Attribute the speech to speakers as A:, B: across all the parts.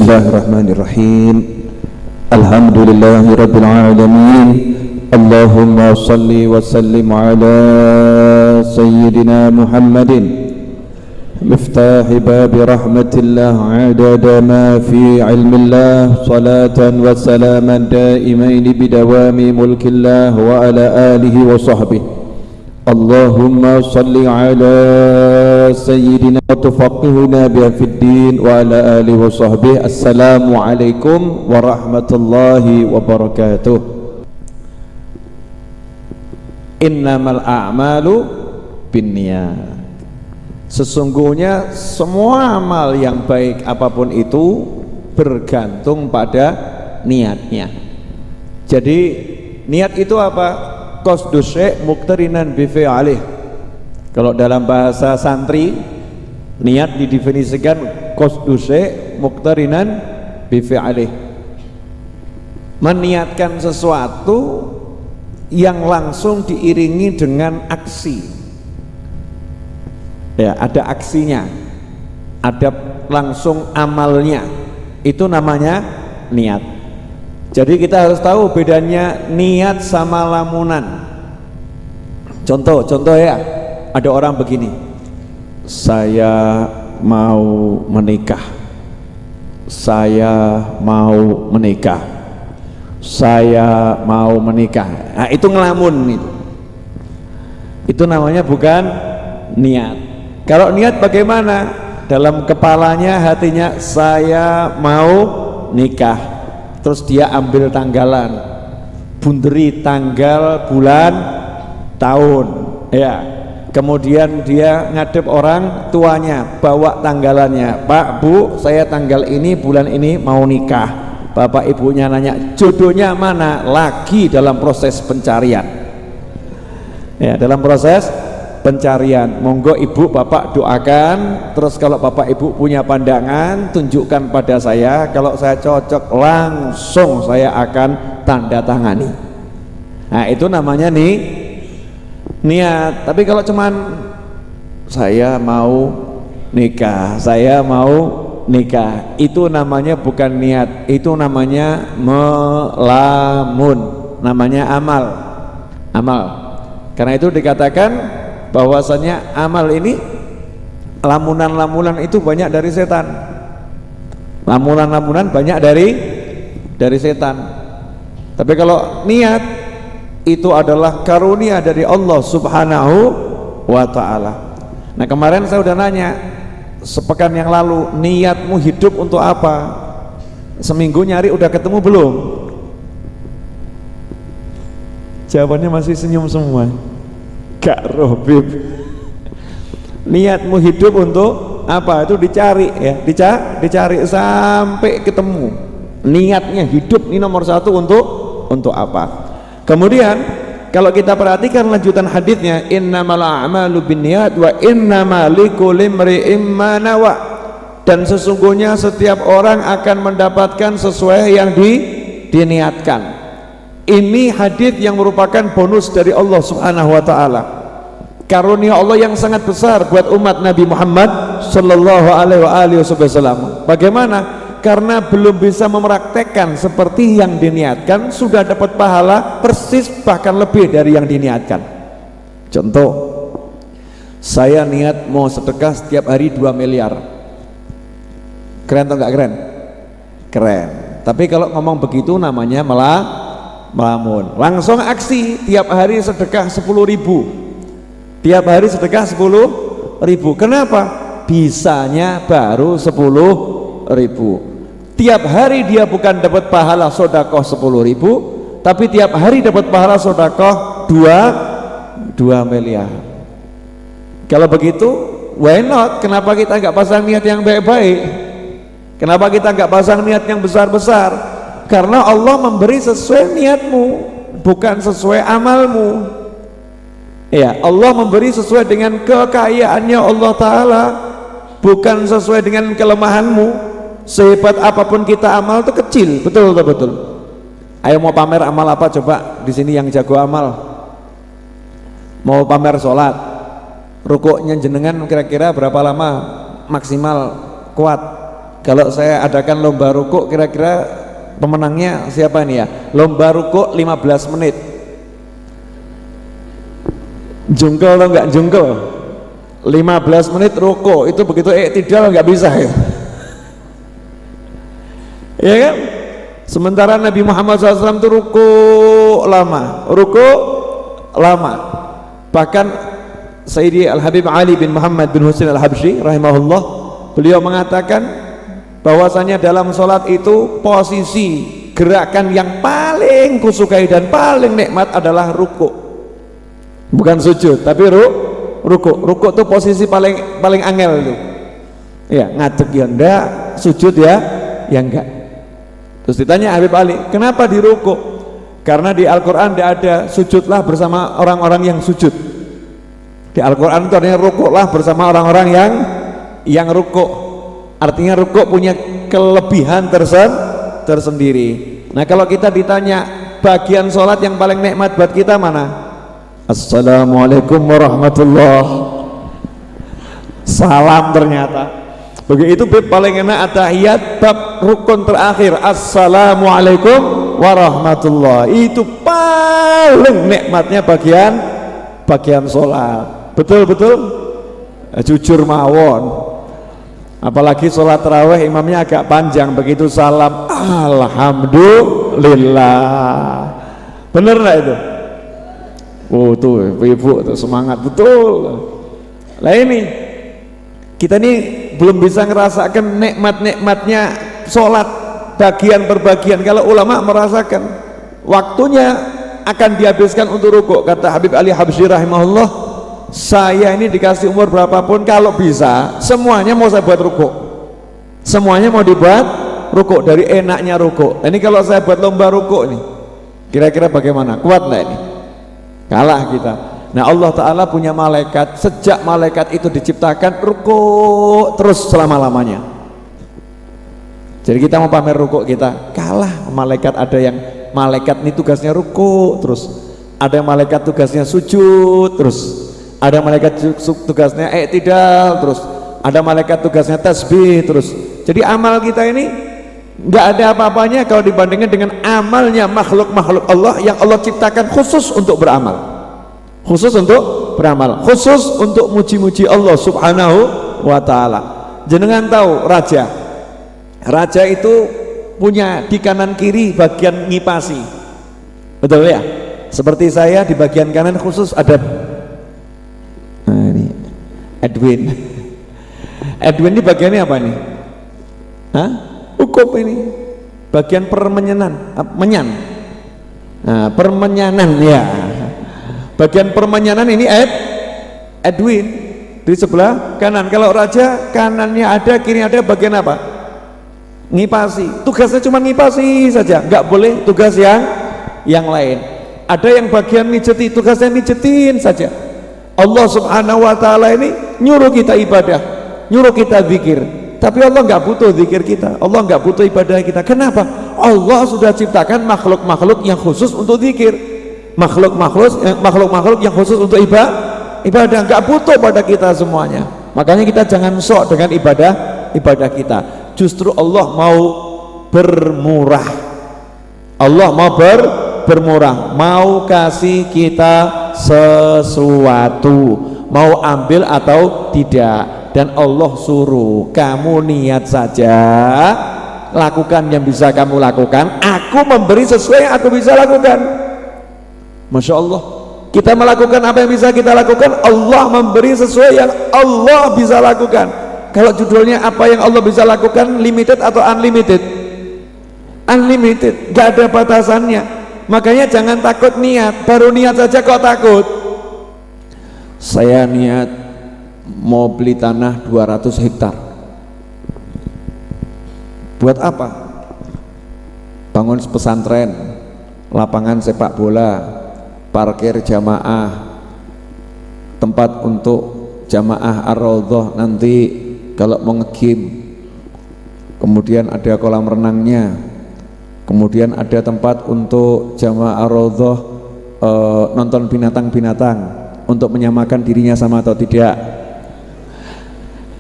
A: Bismillahirrahmanirrahim. Alhamdulillahi rabbil alamin. Allahumma salli wa sallim ala sayyidina Muhammadin مفتاح باب رحمة الله عدد ما في علم الله صلاة وسلاما دائمين بدوام ملك الله وعلى آله وصحبه اللهم صل على سيدنا وتفقهنا بها في الدين وعلى آله وصحبه. السلام عليكم ورحمة الله وبركاته. Innamal a'malu binniyat. Sesungguhnya semua amal yang baik apapun itu bergantung pada niatnya. Jadi niat itu apa? Qasdus syai' muqtarinan bi fi'alih. Kalau dalam bahasa santri, niat didefinisikan qasdus syai' muqtarinan bi fi'alih. Meniatkan sesuatu yang langsung diiringi dengan aksi. Ya, ada aksinya, ada langsung amalnya, itu namanya niat. Jadi kita harus tahu bedanya niat sama lamunan. Contoh ya, ada orang begini, saya mau menikah, saya mau menikah, saya mau menikah. Nah, itu ngelamun itu namanya bukan niat. Kalau niat bagaimana? Dalam kepalanya, hatinya, saya mau nikah. Terus dia ambil tanggalan, bunderi tanggal, bulan, tahun, ya. Kemudian dia ngadep orang tuanya, bawa tanggalannya, Pak, Bu, saya tanggal ini, bulan ini mau nikah. Bapak ibunya nanya, jodohnya mana? Lagi dalam proses pencarian. Ya, dalam proses pencarian. Monggo ibu bapak doakan. Terus kalau bapak ibu punya pandangan, tunjukkan pada saya. Kalau saya cocok, langsung saya akan tanda tangani. Nah, itu namanya niat. Tapi kalau cuman saya mau nikah, saya mau nikah, itu namanya bukan niat, itu namanya melamun, namanya amal. Karena itu dikatakan bahwasanya amal ini, lamunan-lamunan itu banyak dari setan. Lamunan-lamunan banyak dari setan. Tapi kalau niat itu adalah karunia dari Allah Subhanahu wa ta'ala. Nah, kemarin saya udah nanya, sepekan yang lalu, niatmu hidup untuk apa? Seminggu nyari udah ketemu belum? Jawabannya masih senyum semua. Gak Robib. Niatmu hidup untuk apa? Itu dicari ya, dicari sampai ketemu. Niatnya hidup ini nomor satu untuk apa? Kemudian kalau kita perhatikan lanjutan hadisnya, innamal a'malu binniyat wa innamal likulli imri'in ma nawa. Dan sesungguhnya setiap orang akan mendapatkan sesuai yang diniatkan. Ini hadis yang merupakan bonus dari Allah Subhanahu wa ta'ala, karunia Allah yang sangat besar buat umat Nabi Muhammad sallallahu alaihi wasallam. Bagaimana? Karena belum bisa mempraktekkan seperti yang diniatkan, sudah dapat pahala persis bahkan lebih dari yang diniatkan. Contoh, saya niat mau sedekah setiap hari 2 miliar. Keren atau enggak keren? Keren. Tapi kalau ngomong begitu namanya melamun. Langsung aksi, tiap hari sedekah 10.000. Tiap hari sedekah 10.000. Kenapa? Bisanya baru 10.000. Tiap hari dia bukan dapat pahala sodakoh 10.000, tapi tiap hari dapat pahala sodakoh 2 miliar. Kalau begitu, why not? Kenapa kita nggak pasang niat yang baik-baik? Kenapa kita nggak pasang niat yang besar-besar? Karena Allah memberi sesuai niatmu, bukan sesuai amalmu. Ya, Allah memberi sesuai dengan kekayaannya Allah Ta'ala, bukan sesuai dengan kelemahanmu. Sehebat apapun kita amal itu kecil, betul. Ayo mau pamer amal apa coba di sini yang jago amal? Mau pamer sholat, rukuknya jenengan kira-kira berapa lama maksimal kuat? Kalau saya adakan lomba rukuk, kira-kira pemenangnya siapa nih ya? Lomba rukuk 15 menit. Jungkel atau enggak jungkel? 15 menit rukuk, itu begitu iktidal nggak bisa ya. Ya kan? Sementara Nabi Muhammad SAW itu rukuk lama. Bahkan Sayyidi Al-Habib Ali bin Muhammad bin Husain Al-Habsyi rahimahullah, beliau mengatakan bahwasanya dalam sholat itu posisi gerakan yang paling kusukai dan paling nikmat adalah rukuk, bukan sujud tapi rukuk itu posisi paling angel itu ya, ngadeg ya enggak, sujud ya enggak. Terus ditanya Habib Ali, kenapa di rukuk? Karena di Al-Quran tidak ada sujudlah bersama orang-orang yang sujud. Di Al-Quran itu artinya rukuklah bersama orang-orang yang rukuk. Artinya rukuk punya kelebihan tersendiri. Nah, kalau kita ditanya bagian sholat yang paling nikmat buat kita mana? Assalamualaikum warahmatullahi. Salam ternyata. Begitu paling enak atahiyat bab rukun terakhir assalamualaikum warahmatullahi. Itu paling nikmatnya bagian sholat. Betul-betul jujur mawon. Apalagi sholat tarawih imamnya agak panjang, begitu salam alhamdulillah. Bener nggak itu? Oh tuh ibu tuh semangat betul. Lah ini kita nih belum bisa ngerasakan nikmat-nikmatnya sholat bagian per bagian. Kalau ulama merasakan waktunya akan dihabiskan untuk rukuk. Kata Habib Ali Habsyi rahimahullah, saya ini dikasih umur berapapun, kalau bisa semuanya mau saya buat rukuk, semuanya mau dibuat rukuk, dari enaknya rukuk. Ini kalau saya buat lomba rukuk nih, kira-kira bagaimana? Kuat nggak ini? Kalah kita. Nah, Allah Ta'ala punya malaikat, sejak malaikat itu diciptakan rukuk terus selama-lamanya. Jadi kita mau pamer rukuk kita, kalah malaikat. Ada yang malaikat ini tugasnya rukuk terus, ada yang malaikat tugasnya sujud terus, ada malaikat tugasnya iktidal terus, ada malaikat tugasnya tasbih terus. Jadi amal kita ini nggak ada apa-apanya kalau dibandingkan dengan amalnya makhluk-makhluk Allah yang Allah ciptakan khusus untuk beramal, khusus untuk beramal, khusus untuk muji-muji Allah subhanahu wa ta'ala. Jenengan tahu raja itu punya di kanan kiri bagian ngipasi, betul ya? Seperti saya di bagian kanan khusus ada Edwin ini bagiannya apa nih? Hah? Hukum ini bagian permenyanan, nah, permenyanan ya, bagian permenyanan ini Edwin di sebelah kanan. Kalau raja kanannya ada, kirinya ada, bagian apa? Ngipasi. Tugasnya cuma ngipasi saja, nggak boleh tugas yang lain. Ada yang bagian mijeti, tugasnya mijetin saja. Allah subhanahu wa ta'ala ini nyuruh kita ibadah, nyuruh kita zikir, tapi Allah nggak butuh zikir kita, Allah nggak butuh ibadah kita. Kenapa? Allah sudah ciptakan makhluk-makhluk yang khusus untuk zikir, makhluk-makhluk yang khusus untuk ibadah, nggak butuh pada kita semuanya. Makanya kita jangan sok dengan ibadah kita. Justru Allah mau bermurah, Allah mau bermurah, mau kasih kita sesuatu, mau ambil atau tidak. Dan Allah suruh kamu niat saja, lakukan yang bisa kamu lakukan, aku memberi sesuai yang aku bisa lakukan. Masya Allah, kita melakukan apa yang bisa kita lakukan, Allah memberi sesuai yang Allah bisa lakukan. Kalau judulnya apa yang Allah bisa lakukan, limited atau unlimited? Unlimited, gak ada batasannya. Makanya jangan takut niat, baru niat saja kok takut. Saya niat mau beli tanah 200 hektar. Buat apa? Bangun pesantren, lapangan sepak bola, parkir jamaah, tempat untuk jamaah ar-raudhah nanti kalau mau nge-game, kemudian ada kolam renangnya, kemudian ada tempat untuk jamaah ar-raudhah nonton binatang-binatang untuk menyamakan dirinya sama atau tidak.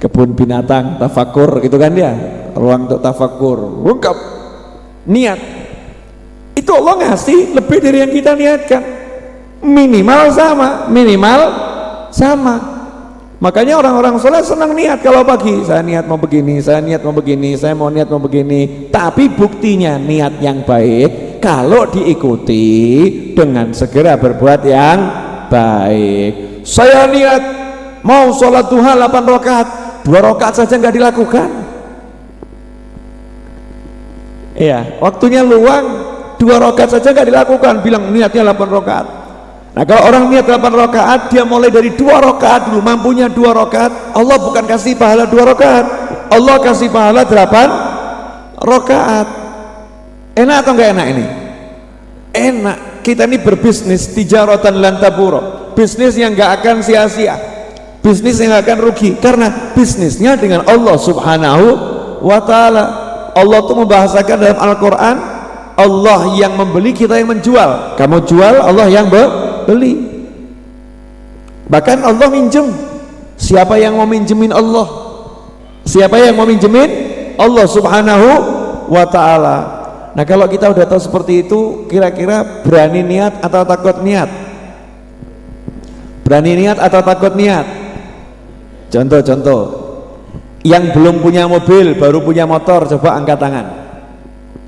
A: kebun binatang tafakur gitu kan dia, ruang untuk tafakur lengkap niat. Itu Allah ngasih lebih dari yang kita niatkan, minimal sama. Makanya orang-orang soleh senang niat kalau pagi, saya niat mau begini, saya niat mau begini, saya mau niat mau begini. Tapi buktinya niat yang baik kalau diikuti dengan segera berbuat yang baik. Saya niat mau sholat duha 8 rakaat, 2 rakaat saja nggak dilakukan. Iya, waktunya luang, 2 rakaat saja nggak dilakukan, bilang niatnya 8 rakaat. Nah kalau orang niat 8 rakaat, dia mulai dari 2 rakaat dulu, mampunya 2 rakaat, Allah bukan kasih pahala 2 rakaat, Allah kasih pahala 8 rakaat. Enak atau enggak enak ini? Enak. Kita ini berbisnis tijaratan lan tabura, bisnis yang enggak akan sia-sia, bisnis yang enggak akan rugi, karena bisnisnya dengan Allah subhanahu wa ta'ala. Allah itu membahasakan dalam Al-Quran, Allah yang membeli, kita yang menjual. Kamu jual, Allah yang beli. Bahkan Allah minjem. Siapa yang mau minjemin Allah? Siapa yang mau minjemin? Allah subhanahu wa ta'ala. Nah kalau kita udah tahu seperti itu, kira-kira berani niat atau takut niat? Berani niat atau takut niat? Contoh-contoh, yang belum punya mobil baru punya motor, coba angkat tangan.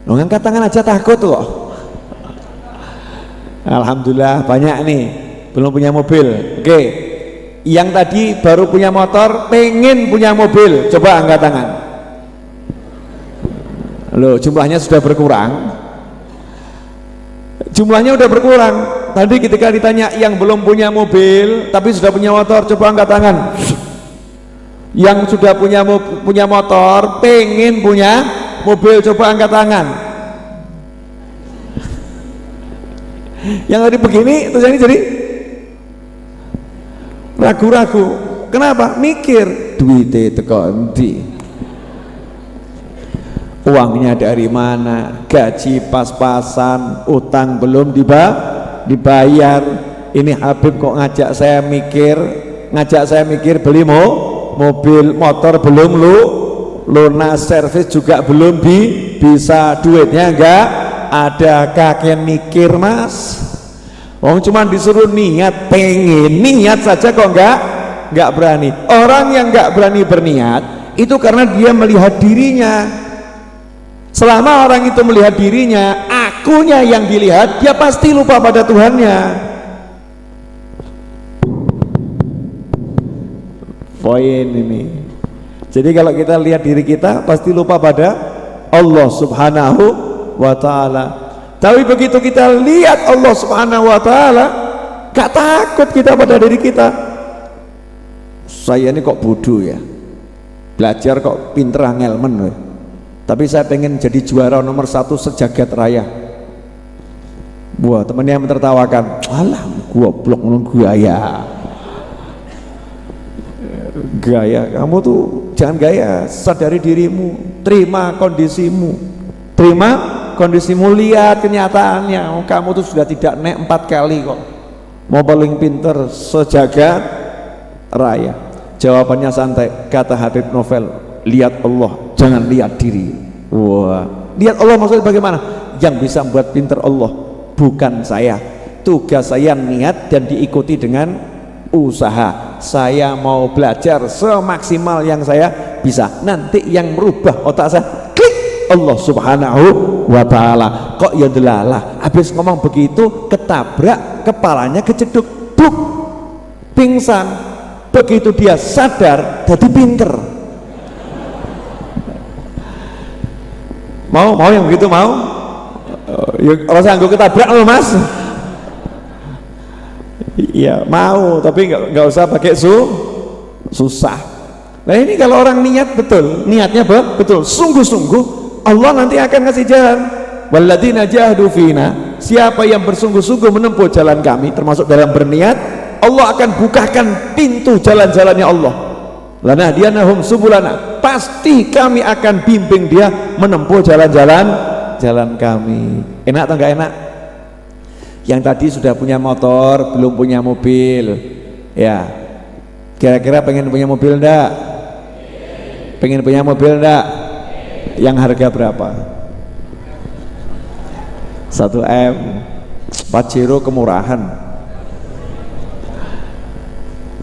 A: Angkat tangan aja takut kok. Alhamdulillah banyak nih belum punya mobil. Oke, yang tadi baru punya motor pengen punya mobil, coba angkat tangan. Loh, jumlahnya sudah berkurang. Jumlahnya udah berkurang. Tadi ketika ditanya yang belum punya mobil tapi sudah punya motor, coba angkat tangan. Yang sudah punya motor pengen punya mobil, coba angkat tangan. Yang tadi begini terus ini jadi ragu-ragu. Kenapa? Mikir duitnya teko endi, uangnya dari mana, gaji pas-pasan, utang belum dibayar. Ini Habib kok ngajak saya mikir beli mobil, motor belum lunas, servis juga belum bisa, duitnya enggak ada, kakek mikir mas. Wong cuma disuruh niat, pengen niat saja kok enggak berani. Orang yang enggak berani berniat itu karena dia melihat dirinya. Selama orang itu melihat dirinya, akunya yang dilihat, dia pasti lupa pada Tuhannya. Poin ini. Jadi kalau kita lihat diri kita, pasti lupa pada Allah subhanahu wa ta'ala. Tapi begitu kita lihat Allah subhanahu wa ta'ala, gak takut kita pada diri kita. Saya ini kok bodoh ya, belajar kok pinter angelmen, tapi saya pengen jadi juara nomor 1 sejagat raya. Wah, temennya yang menertawakan, alah goblok gaya, kamu tuh jangan gaya, sadari dirimu, terima kondisimu, lihat kenyataannya. Kamu tuh sudah tidak naik 4 kali kok, mau paling pinter sejagat raya. Jawabannya santai, kata Habib Novel, lihat Allah, jangan lihat diri. Wah, lihat Allah maksudnya bagaimana? Yang bisa membuat pinter Allah, bukan saya. Tugas saya niat dan diikuti dengan usaha. Saya mau belajar semaksimal yang saya bisa. Nanti yang merubah otak saya, klik, Allah subhanahu wa ta'ala. Kok ya delalah, habis ngomong begitu ketabrak, kepalanya kejeduk, buk, pingsan. Begitu dia sadar, jadi pinter. Mau yang begitu mau? Ya, kalau sanggup ketabrak loh mas. Iya mau, tapi nggak usah pakai susah. Nah ini kalau orang niat betul, niatnya betul, sungguh-sungguh, Allah nanti akan kasih jalan. Walladzina jahadu fina, siapa yang bersungguh-sungguh menempuh jalan kami, termasuk dalam berniat, Allah akan bukakan pintu jalan-jalannya Allah. Lanahdiyanahum subulana, pasti kami akan bimbing dia menempuh jalan kami. Enak atau enggak enak? Yang tadi sudah punya motor, belum punya mobil, ya kira-kira pengen punya mobil enggak? Pengen punya mobil enggak? Yang harga berapa? 1 M. Pajero kemurahan.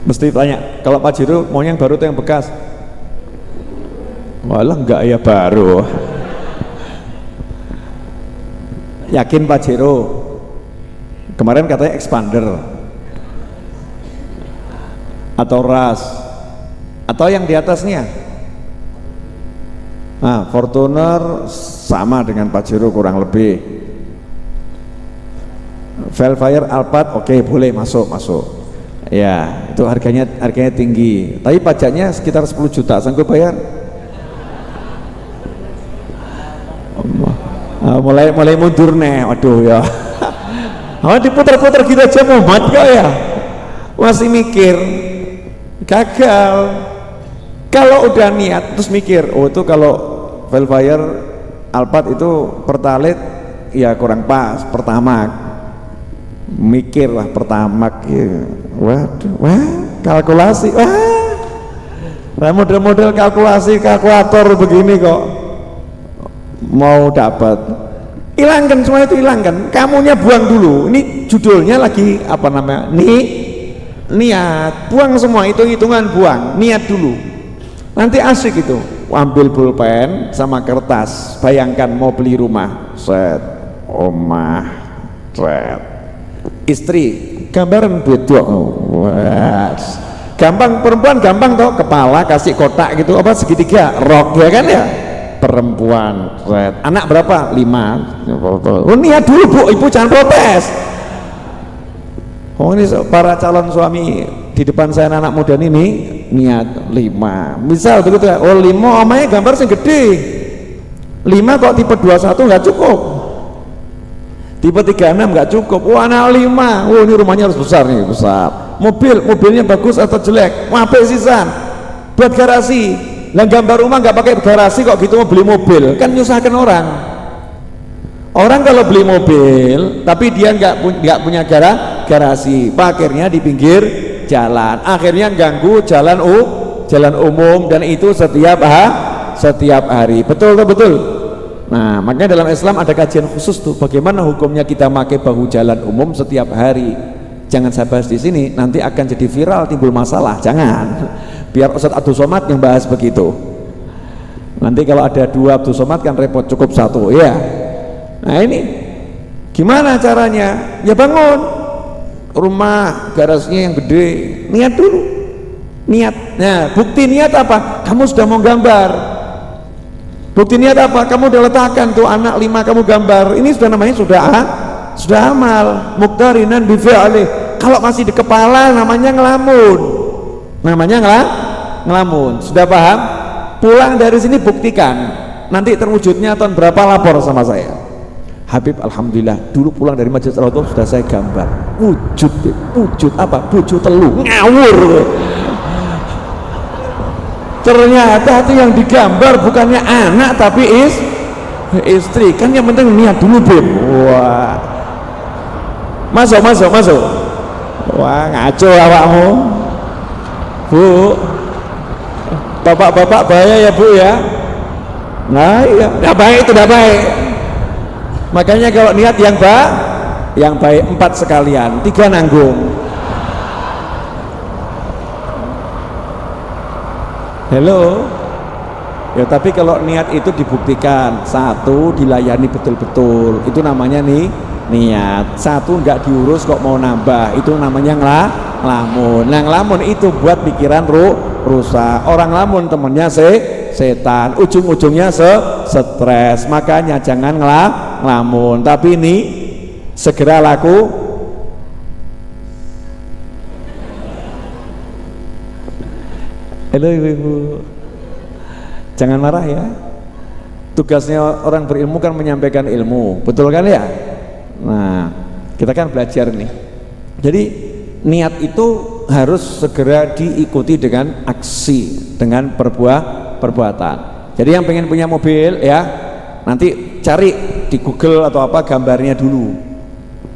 A: Mesti tanya, kalau Pajero mau yang baru atau yang bekas? Walah enggak ya baru. Yakin Pajero? Kemarin katanya expander atau ras atau yang di atasnya. Nah, Fortuner sama dengan Pajero kurang lebih. Velfire Alphard oke, boleh masuk. Ya, itu harganya tinggi. Tapi pajaknya sekitar 10 juta, sanggup bayar? Mulai mundur nih, waduh ya. Diputar-putar gitu aja Muhammad kok ya. Masih mikir, gagal. Kalau udah niat terus mikir, oh itu kalau Velfire Alphard itu pertalite ya kurang pas, pertamax. Mikir lah pertamax ya. Wah, kalkulasi, model-model kalkulator begini kok mau dapat. Hilangkan semua itu, hilangkan, kamunya buang dulu. Ini judulnya lagi apa namanya, niat. Buang semua itu, hitungan buang, niat dulu. Nanti asik itu, ambil pulpen sama kertas, bayangkan mau beli rumah, set, omah, set, istri, gambaran bedok, gampang, perempuan gampang toh, kepala kasih kotak gitu, apa segitiga, rok ya kan ya, perempuan, set, anak berapa? 5. Oh, niat dulu bu, ibu jangan protes. Oh ini para calon suami di depan saya anak muda ini niat 5 misal begitu ya. Oh 5 omanya gambar sing gede, 5 kok tipe 21 nggak cukup, tipe 36 nggak cukup. Oh anak 5, oh ini rumahnya harus besar nih, besar. Mobilnya bagus atau jelek, mape sisan buat garasi. Lah gambar rumah nggak pakai garasi kok gitu, mau beli mobil kan nyusahkan orang. Orang kalau beli mobil tapi dia nggak punya garasi, parkirnya di pinggir jalan, akhirnya ganggu jalan umum, dan itu setiap hari. Betul. Nah makanya dalam Islam ada kajian khusus tuh, bagaimana hukumnya kita pakai bahu jalan umum setiap hari. Jangan saya bahas di sini, nanti akan jadi viral, timbul masalah. Jangan, biar Ustadz Abdul Somad yang bahas begitu. Nanti kalau ada 2 Abdul Somad kan repot, cukup 1 ya. Nah ini gimana caranya? Ya bangun rumah, garasinya yang gede, niat dulu, niat. Nah bukti niat apa? Kamu sudah mau gambar. Bukti niat apa? Kamu udah letakkan tuh anak 5 kamu gambar. Ini sudah namanya sudah amal, muqtarinan bi fi'li. Kalau masih di kepala namanya ngelamun. Sudah paham? Pulang dari sini buktikan. Nanti terwujudnya tahun berapa lapor sama saya. Habib alhamdulillah dulu pulang dari Masjid Al-Raudhah sudah saya gambar. Wujud apa? Bojo telu, ngawur. Ternyata itu yang digambar bukannya anak tapi istri. Kan yang penting niat dulu, Beb. Wah. Masuk. Wah, ngaco awakmu. Bu. Bapak-bapak bahaya ya, Bu ya. Nah, iya, enggak baik itu, enggak baik. Makanya kalau niat yang baik 4 sekalian, 3 nanggung. Hello. Ya tapi kalau niat itu dibuktikan, 1 dilayani betul-betul, itu namanya niat. 1 enggak diurus kok mau nambah, itu namanya ngelamun. Nah ngelamun itu buat pikiran rusak. Orang lamun temennya setan, ujung-ujungnya stres. Makanya jangan ngelamun, tapi ini segera laku. Halo ibu-ibu, jangan marah ya. Tugasnya orang berilmu kan menyampaikan ilmu, betul kan ya? Nah kita kan belajar nih. Jadi niat itu harus segera diikuti dengan aksi, dengan perbuatan. Jadi yang pengen punya mobil ya, nanti cari di Google atau apa gambarnya dulu.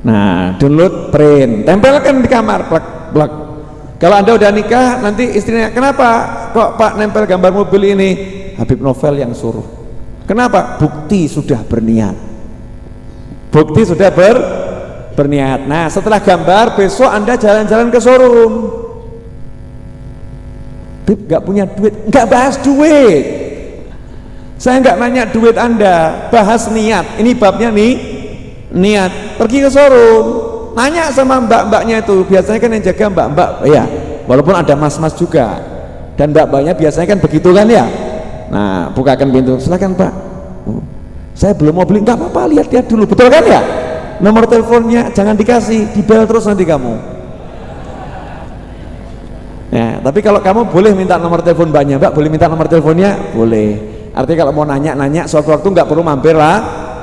A: Nah download, print, tempelkan di kamar, plak. Kalau Anda udah nikah, nanti istrinya, kenapa kok Pak nempel gambar mobil ini? Habib Novel yang suruh. Kenapa? Bukti sudah berniat. Bukti sudah berniat. Nah, setelah gambar, besok Anda jalan-jalan ke showroom. Bib, nggak punya duit, nggak bahas duit. Saya nggak nanya duit Anda, bahas niat. Ini babnya nih, niat. Pergi ke showroom, nanya sama mbak-mbaknya itu. Biasanya kan yang jaga mbak-mbak, ya. Walaupun ada mas-mas juga. Dan mbak-mbaknya biasanya kan begitu kan ya. Nah, bukakan pintu, silakan Pak. Saya belum mau beli, nggak apa-apa, lihat-lihat dulu, betul kan ya? Nomor teleponnya jangan dikasih, dibel terus nanti kamu. Ya, tapi kalau kamu boleh minta nomor telepon mbaknya, Mbak boleh minta nomor teleponnya, boleh. Artinya kalau mau nanya-nanya suatu waktu nggak perlu mampir lah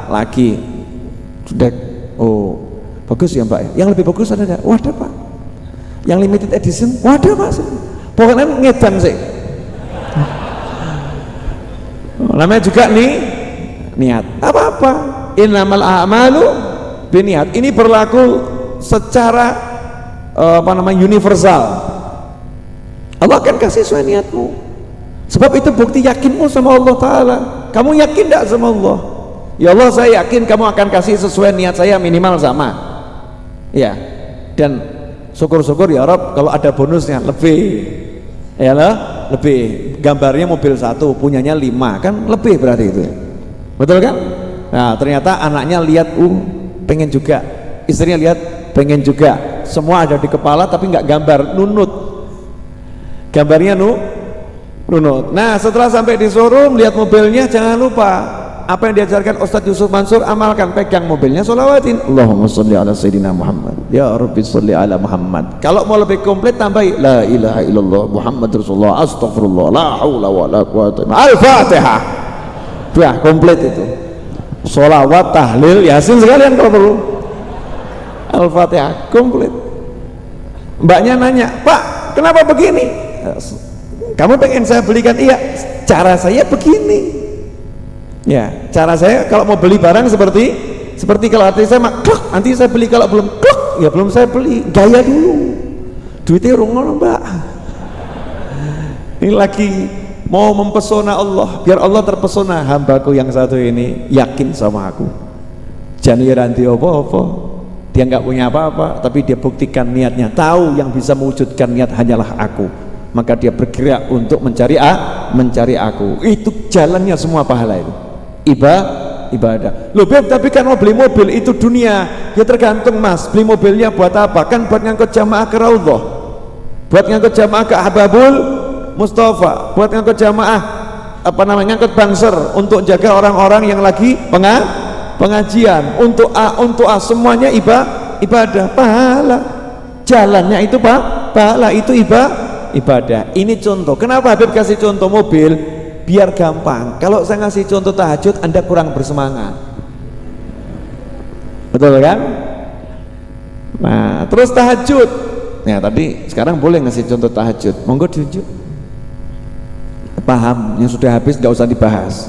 A: lagi. Sudah, oh bagus ya Mbak. Yang lebih bagus ada nggak? Wah ada Pak. Yang limited edition, wah ada Pak. Pokoknya ngedan sih. Namanya juga nih niat. Apa-apa. Innamal a'malu biniat. Ini berlaku secara universal. Allah akan kasih sesuai niatmu. Sebab itu bukti yakinmu sama Allah Ta'ala. Kamu yakin tidak sama Allah? Ya Allah, saya yakin kamu akan kasih sesuai niat saya, minimal sama. Ya. Dan syukur-syukur ya Rob kalau ada bonusnya lebih. Ya lah, lebih. Gambarnya mobil 1, punyanya 5, kan lebih berarti itu. Betul kan? Nah, ternyata anaknya lihat pengen juga. Istrinya lihat pengen juga. Semua ada di kepala tapi nggak gambar, nunut. Gambarnya nunut. Nah, setelah sampai di showroom lihat mobilnya, jangan lupa apa yang diajarkan Ustadz Yusuf Mansur, amalkan, pegang mobilnya, sholawatin Allahumma sholli ala sayyidina Muhammad, ya Rabbi sholli ala Muhammad. Kalau mau lebih komplit tambahi la ilaha illallah Muhammad Rasulullah astagfirullah la haula wa la quwata al-fatihah. Sudah komplit itu, sholawat, tahlil, yasin sekalian kalau perlu, al-fatihah komplit. Mbaknya nanya, Pak kenapa begini? Kamu pengen saya belikan? Iya, cara saya begini. Ya, cara saya kalau mau beli barang seperti kalau hati saya klok, nanti saya beli, kalau belum klok, ya belum saya beli. Gaya dulu. Duitnya rungono, Mbak. Ini lagi mau mempesona Allah, biar Allah terpesona, hambaku yang satu ini yakin sama aku. Jangan ranti apa-apa. Dia nggak punya apa-apa, tapi dia buktikan niatnya, tahu yang bisa mewujudkan niat hanyalah aku. Maka dia bergerak untuk mencari aku. Itu jalannya semua pahala itu. Ibadah. Loh Beb, tapi kan mau beli mobil itu dunia. Ya tergantung Mas, beli mobilnya buat apa? Kan buat ngangkut jamaah ke Raudhah, buat ngangkut jamaah ke Ahbabul Mustafa, buat ngangkut jamaah ngangkut bangser, untuk jaga orang-orang yang lagi pengajian, untuk semuanya ibadah, pahala. Jalannya itu pahala, itu ibadah. Ini contoh. Kenapa Habib kasih contoh mobil? Biar gampang. Kalau saya ngasih contoh tahajud, Anda kurang bersemangat. Betul kan? Nah, terus tahajud. Nah, tapi sekarang boleh ngasih contoh tahajud. Monggo ditunjuk. Paham? Yang sudah habis nggak usah dibahas.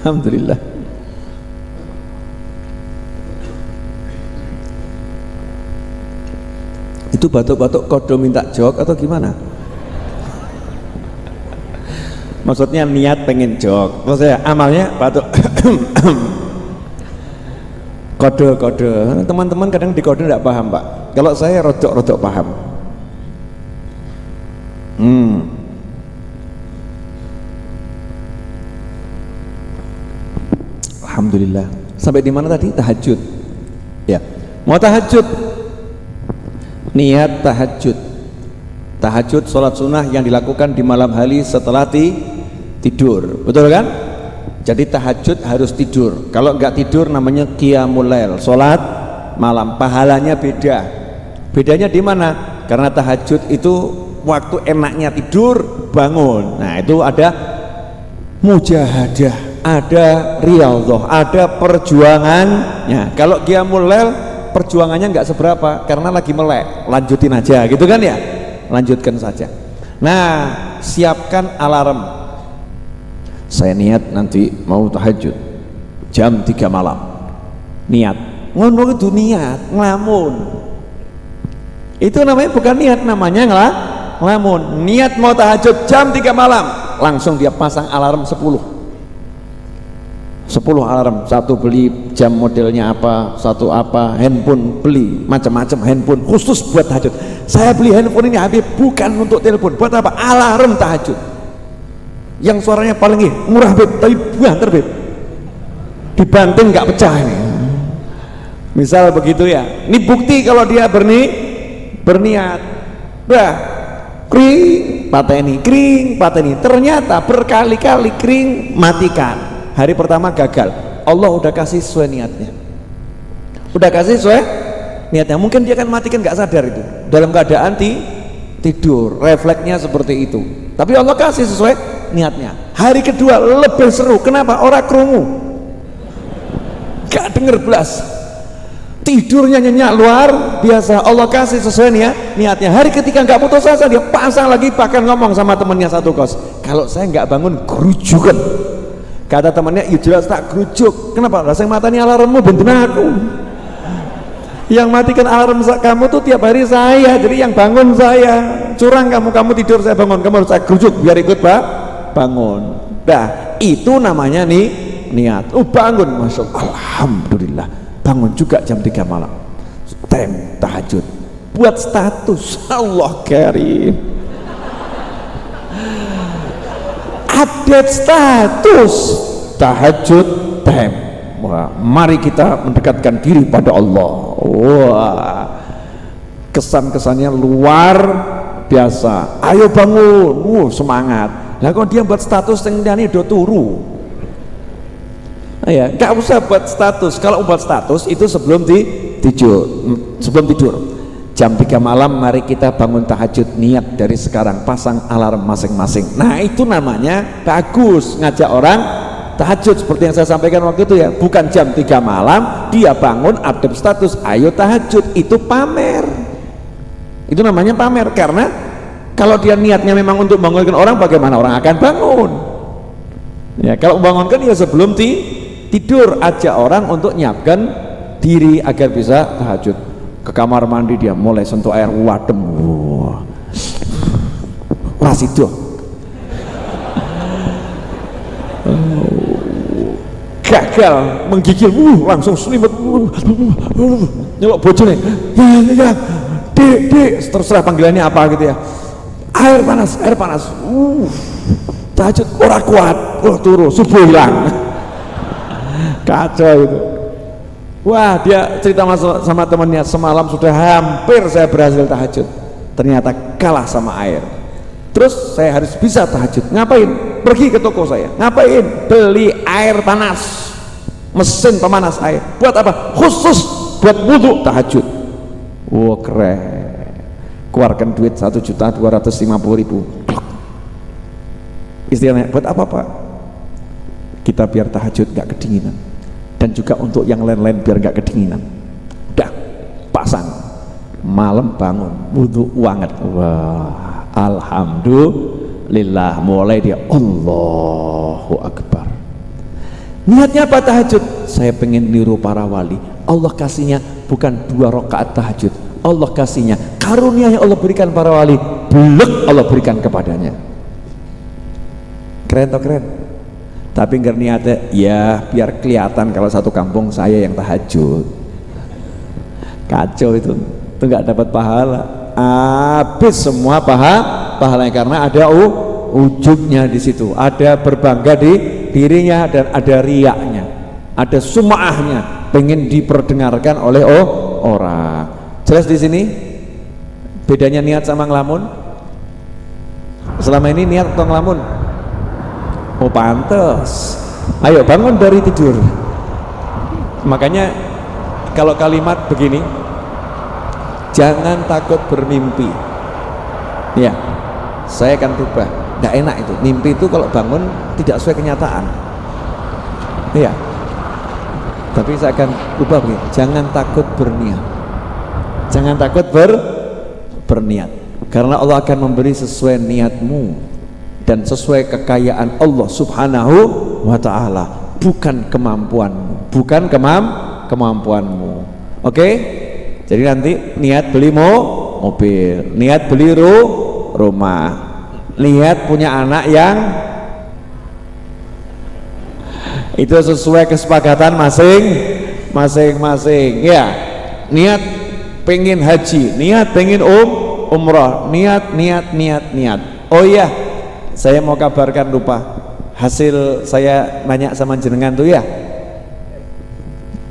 A: Alhamdulillah. Itu batuk-batuk kodo minta jok atau gimana? Maksudnya niat pengen jok, maksudnya amalnya batuk. Kode. Teman-teman kadang di kode tidak paham Pak. Kalau saya rodok paham. Alhamdulillah. Sampai di mana tadi? Tahajud. Ya. Mau tahajud. Niat tahajud sholat sunnah yang dilakukan di malam hari setelah tidur, betul kan? Jadi tahajud harus tidur. Kalau nggak tidur namanya qiyamul lail, sholat malam. Pahalanya bedanya di mana? Karena tahajud itu waktu enaknya tidur, bangun. Nah itu ada mujahadah, ada riyadhah, ada perjuangannya. Kalau qiyamul lail perjuangannya nggak seberapa karena lagi melek, lanjutin aja gitu kan ya, lanjutkan saja. Nah, siapkan alarm. Saya niat nanti mau tahajud jam 3 malam. Niat ngono itu niat, ngelamun.
B: Itu namanya bukan niat, namanya ngelamun. Niat mau tahajud jam 3 malam, langsung dia pasang alarm 10 alarm, satu beli jam modelnya apa, satu apa, handphone beli macam-macam handphone khusus buat tahajud. Saya beli handphone ini Habib bukan untuk telepon, buat apa? Alarm tahajud yang suaranya paling murah Habib, tapi banter Habib, dibanting nggak pecah ini. Misal begitu ya, ini bukti kalau dia berniat. Bah, kring pateni, ternyata berkali-kali kring matikan. Hari pertama gagal, Allah udah kasih sesuai niatnya, mungkin dia kan matikan nggak sadar itu, dalam keadaan tidur, refleksnya seperti itu, tapi Allah kasih sesuai niatnya. Hari kedua lebih seru, kenapa? Orang krungu, gak denger belas, tidurnya nyenyak luar biasa, Allah kasih sesuai niatnya. Hari ketiga nggak putus asa, dia pasang lagi, bahkan ngomong sama temennya satu kos, kalau saya nggak bangun gerujukan. Kata temannya, ya jelas tak gerujuk. Kenapa? Lah saya matanya alarmmu benten aku. Yang matikan alarm kamu tuh tiap hari saya, jadi yang bangun saya. Curang kamu tidur saya bangun, kamu harus saya gerujuk biar ikut bangun. Nah itu namanya niat. Bangun, masya Allah, alhamdulillah, bangun juga jam 3 malam, time tahajud, buat status, Allah karim, update status tahajud time. Wah, mari kita mendekatkan diri pada Allah. Wah, kesan-kesannya luar biasa. Ayo bangun, semangat. Lah kok dia buat status yang do turu. Ya, nggak usah buat status. Kalau buat status itu sebelum tidur. Jam 3 malam mari kita bangun tahajud, niat dari sekarang, pasang alarm masing-masing. Nah itu namanya bagus, ngajak orang tahajud seperti yang saya sampaikan waktu itu ya. Bukan jam 3 malam dia bangun update status, ayo tahajud, itu pamer. Itu namanya pamer, karena kalau dia niatnya memang untuk bangunkan orang, bagaimana orang akan bangun? Ya, kalau bangunkan ya sebelum tidur, ajak orang untuk nyiapkan diri agar bisa tahajud. Ke kamar mandi dia mulai sentuh air wadem, rasido, gagal menggigil, langsung selimut, nyelok bojone, ya, dek, terserah panggilannya apa gitu ya, air panas, tahajud ora kuat, turu, subuh hilang, kacau itu. Wah, dia cerita sama temannya, semalam sudah hampir saya berhasil tahajud, ternyata kalah sama air. Terus saya harus bisa tahajud, ngapain? Pergi ke toko saya, ngapain? Beli air panas, mesin pemanas air. Buat apa? Khusus buat wudhu tahajud. Wah, keren. Keluarkan duit 1.250.000. Istilahnya buat apa Pak? Kita biar tahajud gak kedinginan, dan juga untuk yang lain-lain biar gak kedinginan. Udah pasang, malam bangun wudhu wanget, wah alhamdulillah, mulai dia Allahu Akbar. Niatnya apa tahajud? Saya pengen niru para wali. Allah kasihnya bukan 2 rakaat tahajud, Allah kasihnya karunia yang Allah berikan para wali, blek Allah berikan kepadanya. Keren toh keren? Tapi nggak niatnya ya biar kelihatan kalau satu kampung saya yang tahajud. Kacau itu nggak dapat pahala, habis semua pahalanya, karena ada ujubnya di situ, ada berbangga di dirinya, dan ada riaknya, ada sum'ahnya, pengen diperdengarkan oleh orang. Jelas di sini bedanya niat sama ngelamun. Selama ini niat atau ngelamun? Oh pantes, ayo bangun dari tidur. Makanya kalau kalimat begini, jangan takut bermimpi. Ya, saya akan rubah. Nggak enak itu, mimpi itu kalau bangun tidak sesuai kenyataan. Iya, tapi saya akan ubah begini, jangan takut berniat. Jangan takut berniat, karena Allah akan memberi sesuai niatmu dan sesuai kekayaan Allah subhanahu wa ta'ala, bukan kemampuanmu, bukan kemampuanmu. Oke? Jadi nanti niat beli
A: mobil, niat beli rumah, niat punya anak yang itu sesuai kesepakatan masing-masing ya. Niat pengen haji, niat pengen umrah, niat. Oh iya, saya mau kabarkan, lupa, hasil saya nanya sama jenengan tuh ya,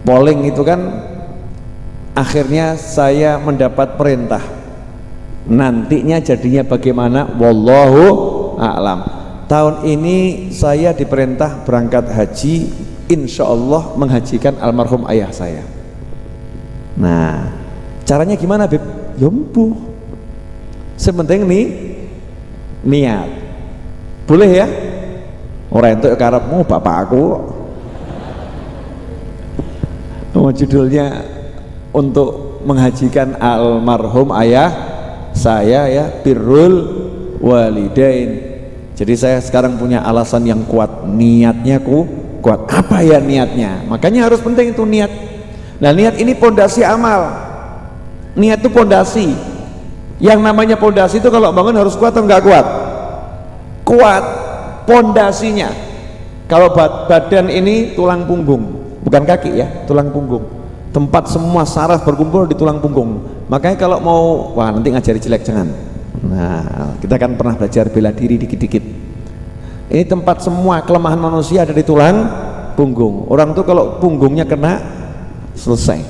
A: polling itu kan, akhirnya saya mendapat perintah, nantinya jadinya bagaimana wallahu a'lam. Tahun ini saya diperintah berangkat haji, insya Allah menghajikan almarhum ayah saya. Nah, caranya gimana, Beb? Yompu, sepenting nih niat. Boleh ya? Orang itu karepmu bapak aku. Judulnya untuk menghajikan almarhum ayah saya ya, birrul walidain. Jadi saya sekarang punya alasan yang kuat, niatnya kuat. Apa ya niatnya? Makanya harus penting itu niat. Nah, niat ini pondasi amal. Niat itu pondasi. Yang namanya pondasi itu kalau bangun harus kuat atau enggak kuat? Kuat pondasinya. Kalau badan ini tulang punggung, bukan kaki ya, tulang punggung. Tempat semua saraf berkumpul di tulang punggung. Makanya kalau mau, wah nanti ngajari jelek jangan. Nah, kita kan pernah belajar bela diri dikit-dikit. Ini tempat semua kelemahan manusia ada di tulang punggung. Orang tuh kalau punggungnya kena, selesai.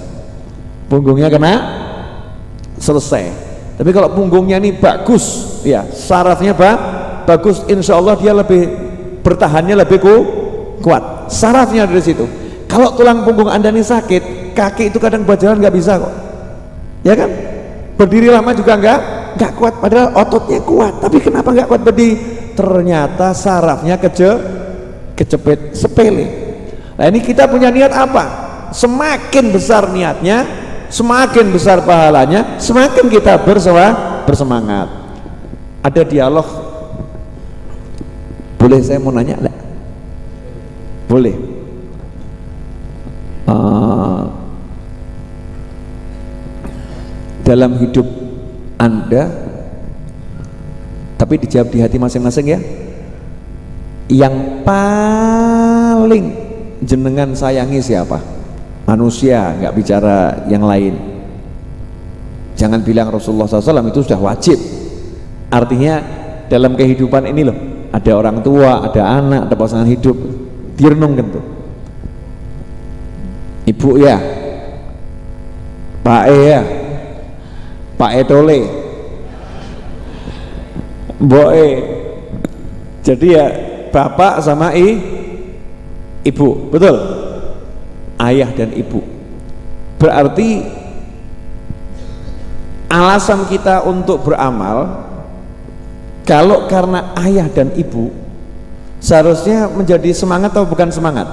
A: Punggungnya kena, selesai. Tapi kalau punggungnya ini bagus, ya sarafnya bagus, insya Allah dia lebih bertahannya lebih kuat. Sarafnya dari situ. Kalau tulang punggung Anda ini sakit, kaki itu kadang buat jalan nggak bisa kok, ya kan? Berdiri lama juga nggak kuat, padahal ototnya kuat, tapi kenapa nggak kuat berdiri? Ternyata sarafnya kecepet, sepele. Nah, ini kita punya niat apa? Semakin besar niatnya, semakin besar pahalanya, semakin kita bersemangat. Ada dialog, boleh saya mau nanya enggak? Boleh. Dalam hidup Anda, tapi dijawab di hati masing-masing ya, yang paling jenengan sayangi siapa? Manusia, nggak bicara yang lain. Jangan bilang Rasulullah SAW, itu sudah wajib. Artinya dalam kehidupan ini loh, ada orang tua, ada anak, ada pasangan hidup, direnungkan tuh. Ibu ya, Pak E ya, Pak Etole, Mbok E. Jadi ya bapak sama ibu, betul? Ayah dan ibu. Berarti alasan kita untuk beramal, kalau karena ayah dan ibu, seharusnya menjadi semangat atau bukan semangat?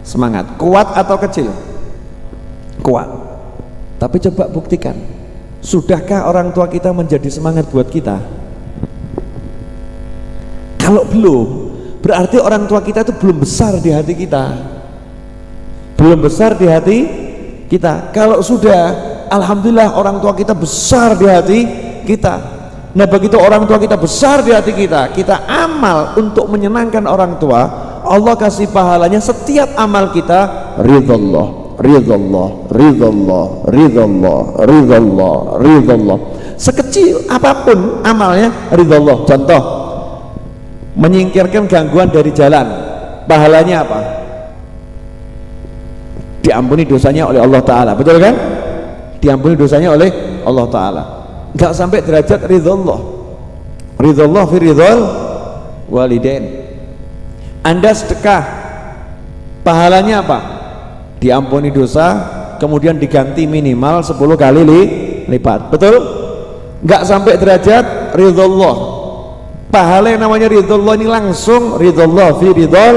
A: Semangat. Kuat atau kecil? Kuat. Tapi coba buktikan, sudahkah orang tua kita menjadi semangat buat kita? Kalau belum, berarti orang tua kita itu belum besar di hati kita. Belum besar di hati kita. Kalau sudah, alhamdulillah orang tua kita besar di hati kita. Nah, begitu orang tua kita besar di hati kita, kita amal untuk menyenangkan orang tua, Allah kasih pahalanya setiap amal kita ridhallah, ridhallah, ridhallah, ridhallah, ridhallah, ridhallah. Sekecil apapun amalnya ridhallah. Contoh, menyingkirkan gangguan dari jalan, pahalanya apa? Diampuni dosanya oleh Allah Ta'ala, betul kan? Diampuni dosanya oleh Allah Ta'ala. Enggak sampai derajat ridhallah, ridhallah fi ridhal walidain. Anda sedekah, pahalanya apa? Diampuni dosa, kemudian diganti minimal 10 kali lipat, betul? Enggak sampai derajat ridhallah. Pahala yang namanya ridhallah ini langsung ridhallah fi ridhal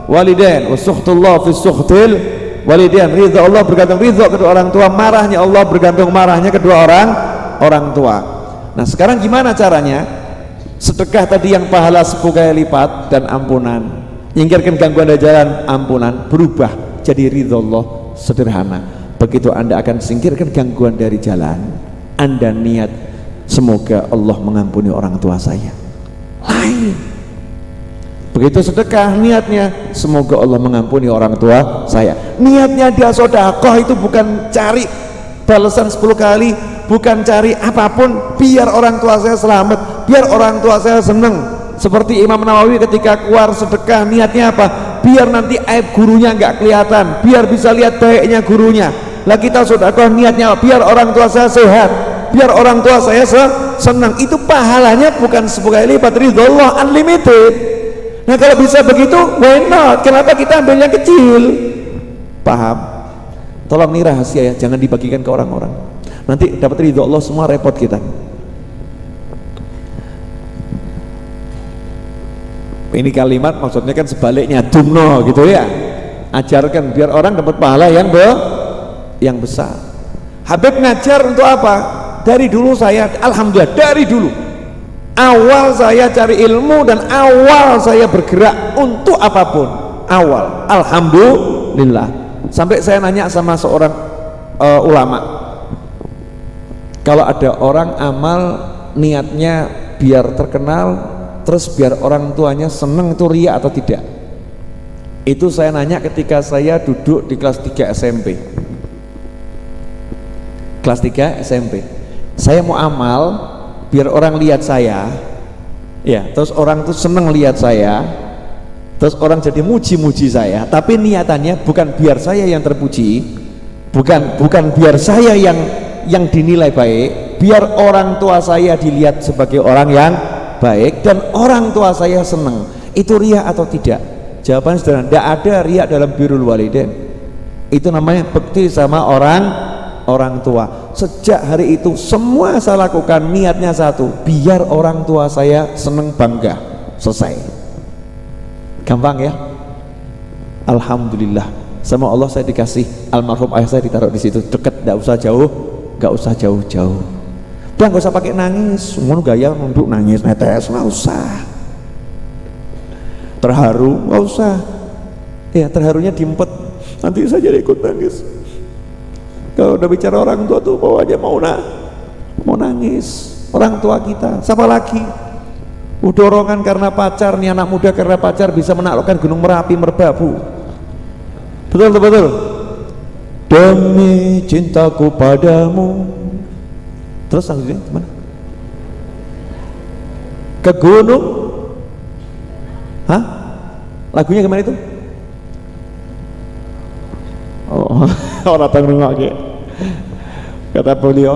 A: walidain wa suhtullah fi suhtil walidain. Ridha Allah bergantung ridha kedua orang tua, marahnya Allah bergantung marahnya kedua orang tua. Nah, sekarang gimana caranya? Sedekah tadi yang pahala 10 kali lipat dan ampunan, nyingkirkan gangguan dari jalan, ampunan, berubah jadi ridha Allah sederhana. Begitu Anda akan singkirkan gangguan dari jalan, Anda niat semoga Allah mengampuni orang tua saya, lain. Begitu sedekah niatnya semoga Allah mengampuni orang tua saya. Niatnya dia sedekah itu bukan cari balasan 10 kali, bukan cari apapun, biar orang tua saya selamat, biar orang tua saya senang. Seperti Imam Nawawi ketika keluar sedekah niatnya apa? Biar nanti aib gurunya nggak kelihatan, biar bisa lihat baiknya gurunya. Lah kita sedekah niatnya biar orang tua saya sehat, biar orang tua saya senang. Itu pahalanya bukan 10 kali lipat, ridhollah unlimited. Nah kalau bisa begitu, why not? Kenapa kita ambil yang kecil? Paham? Tolong nih rahasia ya, jangan dibagikan ke orang-orang. Nanti dapat ridho Allah semua, repot kita. Ini kalimat maksudnya kan sebaliknya, dumno gitu ya. Ajarkan biar orang dapat pahala yang besar. Habib ngajar untuk apa? Dari dulu saya, alhamdulillah, dari dulu awal saya cari ilmu dan awal saya bergerak untuk apapun, awal, alhamdulillah. Sampai saya nanya sama seorang ulama, kalau ada orang amal niatnya biar terkenal terus biar orang tuanya seneng, itu riya atau tidak? Itu saya nanya ketika saya duduk di kelas 3 SMP. Kelas 3 SMP. Saya mau amal biar orang lihat saya, ya, terus orang tuh seneng lihat saya, terus orang jadi muji-muji saya, tapi niatannya bukan biar saya yang terpuji, bukan biar saya yang dinilai baik, biar orang tua saya dilihat sebagai orang yang baik dan orang tua saya senang. Itu riya atau tidak? Jawabannya sederhana, tidak ada riya dalam birrul walidain. Itu namanya bekti sama orang tua. Sejak hari itu semua saya lakukan niatnya satu, biar orang tua saya senang, bangga, selesai. Gampang ya? Alhamdulillah, sama Allah saya dikasih almarhum ayah saya ditaruh di situ, dekat, tidak usah jauh, nggak usah jauh-jauh. Udah nggak usah pakai nangis, ngono gaya nunduk nangis netes, nggak usah. Terharu, nggak usah. Ya terharunya diempet, nanti saya jadi ikut nangis. Kalau udah bicara orang tua tuh bawahnya mau nangis. Orang tua kita, siapa lagi? Dorongan karena pacar, nih anak muda karena pacar bisa menaklukkan Gunung Merapi, Merbabu. Betul. Demi cintaku padamu. Terus selanjutnya gimana? Ke gunung? Hah? Lagunya gimana itu? Oh, orang tahu lagi. Kata beliau,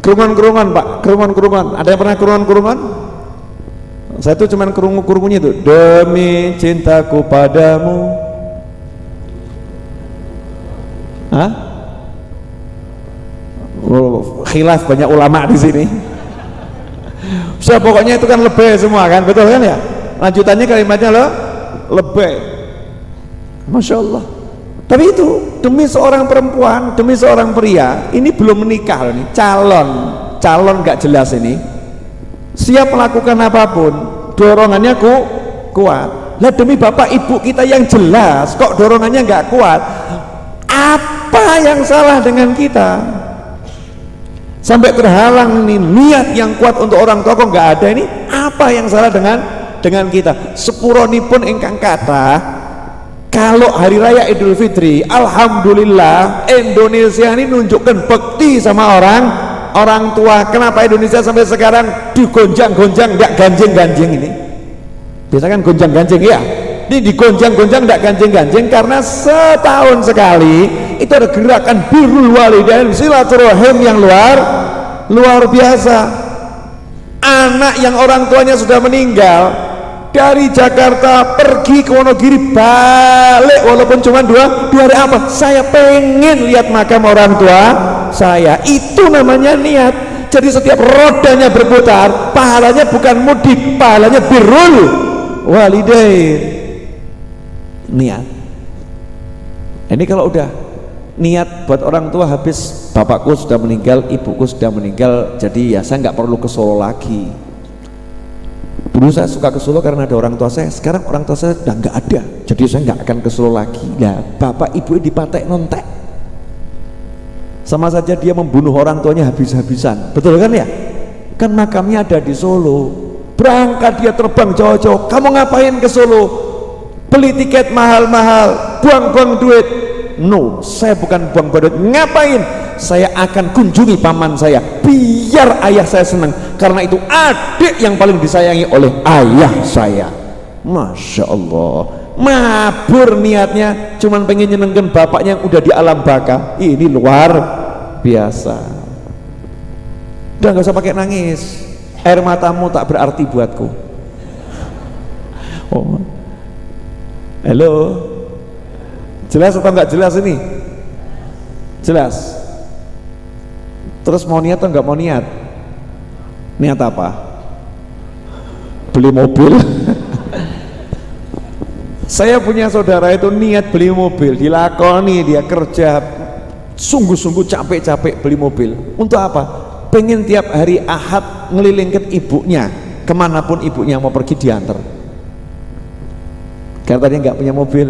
A: kerungan Pak, kerungan. Ada yang pernah kerungan? Saya tuh cuman kerungu-kerungunya itu. Demi cintaku padamu. Hah? Khilaf banyak ulama di sini. So, pokoknya itu kan lebay semua kan, betul kan ya? Lanjutannya kalimatnya lebay. Masya Allah. Tapi itu demi seorang perempuan, demi seorang pria, ini belum menikah loh, nih calon nggak jelas ini, siap melakukan apapun, dorongannya kuat. Lah demi bapak ibu kita yang jelas, kok dorongannya nggak kuat? Apa yang salah dengan kita? Sampai terhalang nih niat yang kuat untuk orang tua kok nggak ada, ini apa yang salah dengan kita? Sepuronipun ingkang kata, kalau hari raya Idul Fitri, alhamdulillah Indonesia ini nunjukkan bekti sama orang tua. Kenapa Indonesia sampai sekarang digonjang-gonjang nggak ganjing-ganjing ini? Biasa kan gonjang-ganjing ya, ini digonjang-gonjang nggak ganjing-ganjing karena setahun sekali itu ada gerakan birrul walidain, silaturahim yang luar biasa. Anak yang orang tuanya sudah meninggal dari Jakarta pergi ke Wonogiri, balik walaupun cuma dua hari apa, saya pengen lihat makam orang tua saya. Itu namanya niat. Jadi setiap rodanya berputar, pahalanya bukan mudik, pahalanya birrul walidain, niat. Ini kalau udah niat buat orang tua habis, bapakku sudah meninggal, ibuku sudah meninggal, jadi ya saya nggak perlu ke Solo lagi. Dulu saya suka ke Solo karena ada orang tua saya, sekarang orang tua saya udah nggak ada, jadi saya nggak akan ke Solo lagi. Ya bapak ibu dipatek nontek, sama saja dia membunuh orang tuanya habis-habisan, betul kan ya? Kan makamnya ada di Solo, berangkat dia terbang jauh-jauh. Kamu ngapain ke Solo? Beli tiket mahal-mahal, buang-buang duit. No, saya bukan buang-buang duit. Ngapain? Saya akan kunjungi paman saya, biar ayah saya senang, karena itu adik yang paling disayangi oleh ayah saya. Masya Allah, mabur niatnya, cuman pengen nyenengkan bapaknya yang udah di alam baka. Ini luar biasa. Udah gak usah pakai nangis, air matamu tak berarti buatku. Oh, halo, jelas atau nggak jelas ini? Jelas. Terus mau niat atau nggak mau niat? Niat apa? Beli mobil. Saya punya saudara itu niat beli mobil, dilakoni, dia kerja sungguh-sungguh capek-capek beli mobil. Untuk apa? Pengen tiap hari Ahad ngelilingkan ibunya, kemanapun ibunya mau pergi diantar. Karena tadi nggak punya mobil,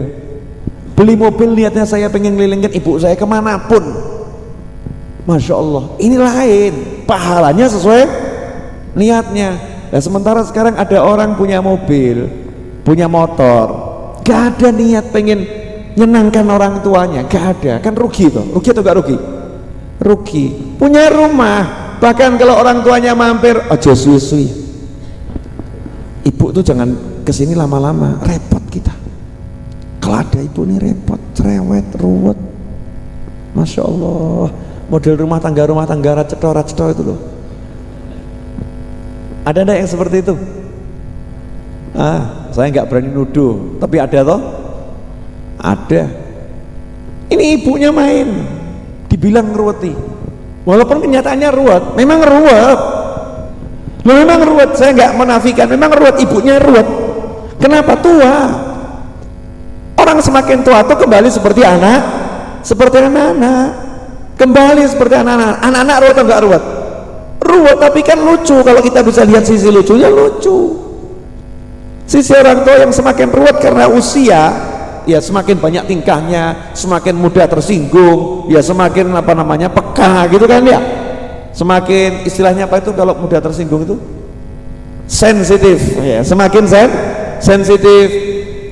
A: beli mobil niatnya saya pengen ngelilingkan ibu saya kemanapun. Masya Allah, ini lain, pahalanya sesuai niatnya. Nah, sementara sekarang ada orang punya mobil, punya motor, gak ada niat pengen nyenangkan orang tuanya, gak ada, kan rugi tuh, rugi atau gak rugi? Rugi. Punya rumah, bahkan kalau orang tuanya mampir, aja suwi-suwi. Ibu tuh jangan kesini lama-lama, repot kita. Kalau ada ibu nih repot, cerewet, ruwet. Masya Allah, model rumah tangga cetor itu loh. Ada enggak yang seperti itu? Saya nggak berani nuduh, tapi ada toh? Ada. Ini ibunya main, dibilang ruweti, walaupun kenyataannya ruwet, memang ruwet. Loh, memang ruwet, saya nggak menafikan, memang ruwet, ibunya ruwet. Kenapa? Tua. Orang semakin tua tuh kembali seperti anak, kembali seperti anak-anak ruwet atau enggak ruwet? Ruwet, tapi kan lucu. Kalau kita bisa lihat sisi lucunya, lucu. Sisi orang tua yang semakin ruwet karena usia, ya semakin banyak tingkahnya, semakin mudah tersinggung, ya semakin peka gitu kan ya. Semakin istilahnya apa itu kalau mudah tersinggung itu? Sensitif, ya, semakin sensitif.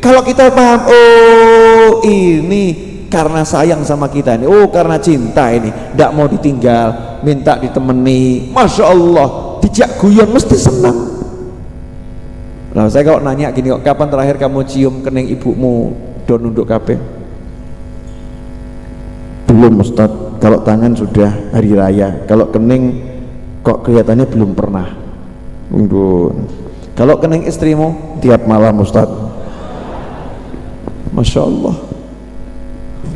A: Kalau kita paham, oh ini karena sayang sama kita ini, oh karena cinta ini, tidak mau ditinggal, minta ditemani, Masya Allah, dijak guyon mesti senang. Nah, saya kalau nanya gini, kok kapan terakhir kamu cium kening ibumu do nunduk kabeh? Belum Ustaz, kalau tangan sudah hari raya, kalau kening kok kelihatannya belum pernah. Kalau kening istrimu tiap malam Ustaz. Masya Allah,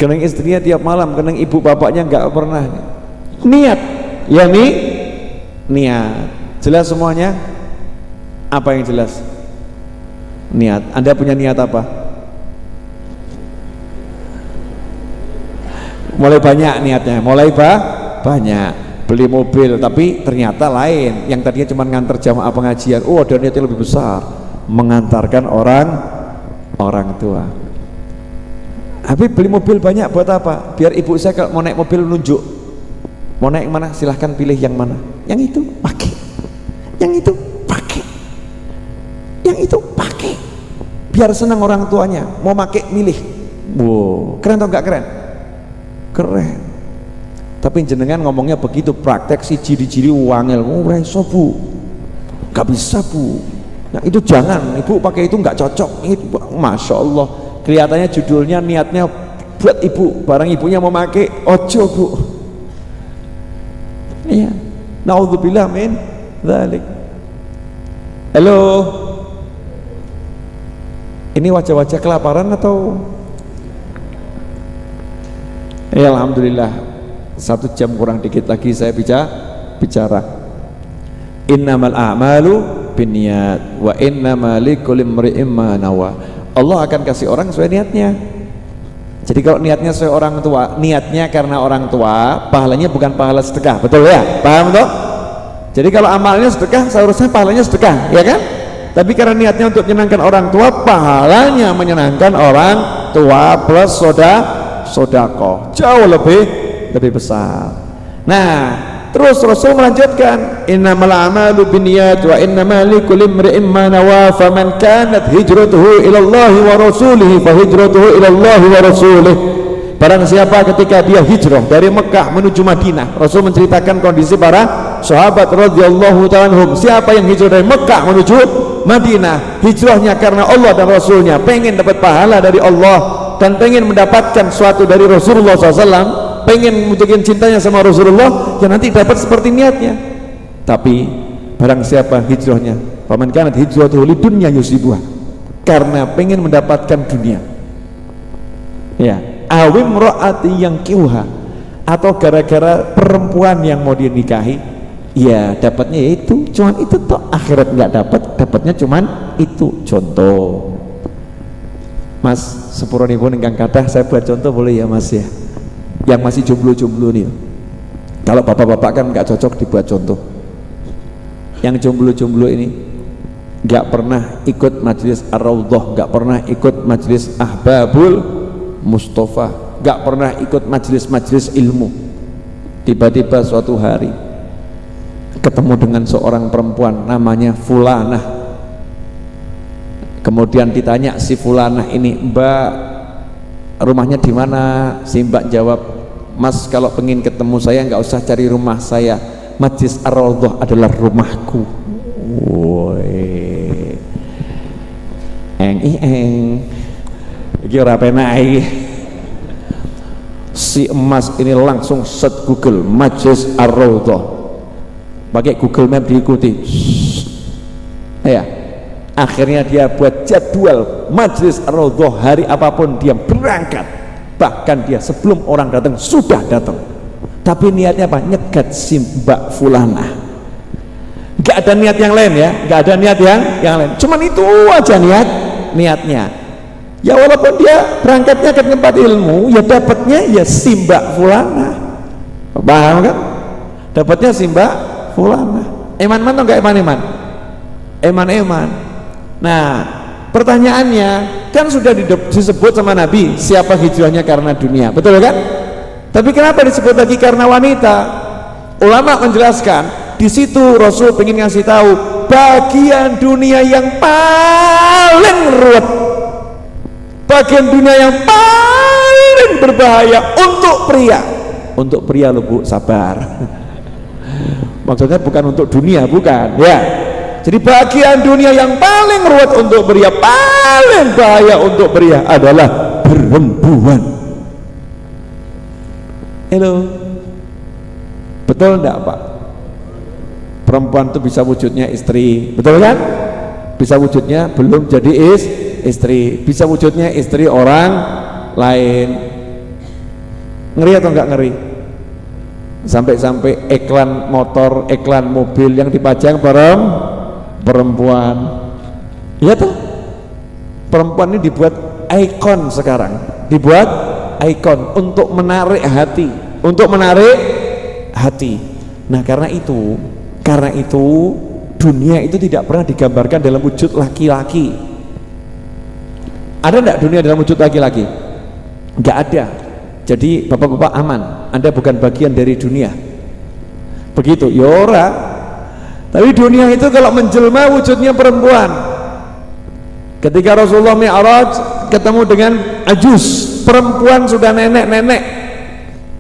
A: kening istrinya tiap malam, kening ibu bapaknya nggak pernah. Niat, ya nih, niat. Jelas semuanya? Apa yang jelas? Niat. Anda punya niat apa? Mulai banyak niatnya, banyak. Beli mobil, tapi ternyata lain. Yang tadinya cuma ngantar jamaah pengajian, oh ada niatnya lebih besar, mengantarkan orang tua. Tapi beli mobil banyak buat apa? Biar ibu saya kalau mau naik mobil nunjuk, mau naik mana silahkan pilih yang mana, yang itu pakai, yang itu pakai, yang itu pakai, biar senang orang tuanya. Mau pakai milih. Wow, keren atau enggak keren? Keren. Tapi jenengan ngomongnya begitu, praktek si ciri-ciri wangel, reso bu, gak bisa bu. Nah itu jangan, ibu pakai itu nggak cocok. Itu, Masya Allah, kelihatannya judulnya niatnya buat ibu, barang ibunya mau pakai, ojo bu. Iya, naudzubillah min dzalik. Halo, ini wajah-wajah kelaparan atau? Ya alhamdulillah, 1 jam kurang dikit lagi saya bicara. Innamal a'malu binniyat wa innamal likulli imri'in ma nawa. Allah akan kasih orang sesuai niatnya. Jadi kalau niatnya sesuai orang tua, niatnya karena orang tua, pahalanya bukan pahala sedekah, betul ya? Paham toh? Jadi kalau amalnya sedekah, seharusnya pahalanya sedekah, ya kan? Tapi karena niatnya untuk menyenangkan orang tua, pahalanya menyenangkan orang tua plus sodako, jauh lebih lebih besar. Nah, terus Rasul melanjutkan, innamal a'malu binniyat wa innamal likulli imri'in ma nawa, faman kanat hijratuhu ila Allah wa rasulih fa hijratuhu ila Allah wa rasulih. Barang siapa ketika dia hijrah dari Mekah menuju Madinah, Rasul menceritakan kondisi para sahabat radhiyallahu ta'ala anhum. Siapa yang hijrah dari Mekah menuju Madinah, hijrahnya karena Allah dan Rasulnya, pengen dapat pahala dari Allah dan pengen mendapatkan sesuatu dari Rasulullah SAW, pengen menunjukkan cintanya sama Rasulullah, ya nanti dapat seperti niatnya. Tapi barang siapa hijrahnya, faman kanat hijratuhu lidunya yusibuha, karena pengen mendapatkan dunia, ya, awim ro'ati yang kiuha, atau gara-gara perempuan yang mau dinikahi, ya dapatnya itu cuman itu toh, akhirat nggak dapat, dapatnya cuman itu. Contoh, Mas sepuronipun ingkang kathah, saya buat contoh boleh ya Mas ya, yang masih jomblo-jomblo nih. Kalau bapak-bapak kan nggak cocok dibuat contoh. Yang jomblo-jomblo ini nggak pernah ikut majelis Ar-Raudhah, nggak pernah ikut majelis Ahbabul Mustafa, nggak pernah ikut majelis-majelis ilmu. Tiba-tiba suatu hari ketemu dengan seorang perempuan namanya Fulanah. Kemudian ditanya si Fulanah ini, Mbak rumahnya di mana? Si Mbak jawab, Mas kalau pengen ketemu saya nggak usah cari rumah saya, Majelis Ar-Raudhah adalah rumahku. Woi, iki ora penak iki. Si emas ini langsung search Google Majelis Ar-Raudhah, pakai Google Map diikuti, ya. Akhirnya dia buat jadwal Majelis Ar-Raudhah, hari apapun dia berangkat, bahkan dia sebelum orang datang sudah datang. Tapi niatnya apa? Nyegat si Mbak Fulanah. Gak ada niat yang lain ya, gak ada niat yang lain, cuman itu aja niatnya. Ya walaupun dia berangkatnya ke tempat ilmu, ya dapatnya ya si Mbak Fulanah. Paham kan? Dapatnya si Mbak Fulanah. Eman-eman atau enggak eman-eman? Eman-eman. Nah, pertanyaannya kan sudah disebut sama Nabi, siapa hijrahnya karena dunia, betul kan? Tapi kenapa disebut lagi karena wanita? Ulama menjelaskan, di situ Rasul ingin ngasih tahu bagian dunia yang paling ruwet, bagian dunia yang paling berbahaya untuk pria. Untuk pria loh Bu, sabar. Maksudnya bukan untuk dunia, bukan ya. Jadi bagian dunia yang paling ruwet untuk pria, paling bahaya untuk pria adalah perempuan. Halo, betul enggak Pak? Perempuan itu bisa wujudnya istri, betul kan? Bisa wujudnya belum jadi istri, bisa wujudnya istri orang lain. Ngeri atau enggak ngeri? Sampai-sampai iklan motor, iklan mobil yang dipajang perempuan, ya tuh. Perempuan ini dibuat ikon sekarang, dibuat ikon untuk menarik hati, untuk menarik hati. Nah karena itu dunia itu tidak pernah digambarkan dalam wujud laki-laki. Ada enggak dunia dalam wujud laki-laki? Enggak ada. Jadi bapak-bapak aman, Anda bukan bagian dari dunia. Begitu, yora. Tapi dunia itu kalau menjelma wujudnya perempuan. Ketika Rasulullah Mi'raj ketemu dengan Ajus, perempuan sudah nenek-nenek.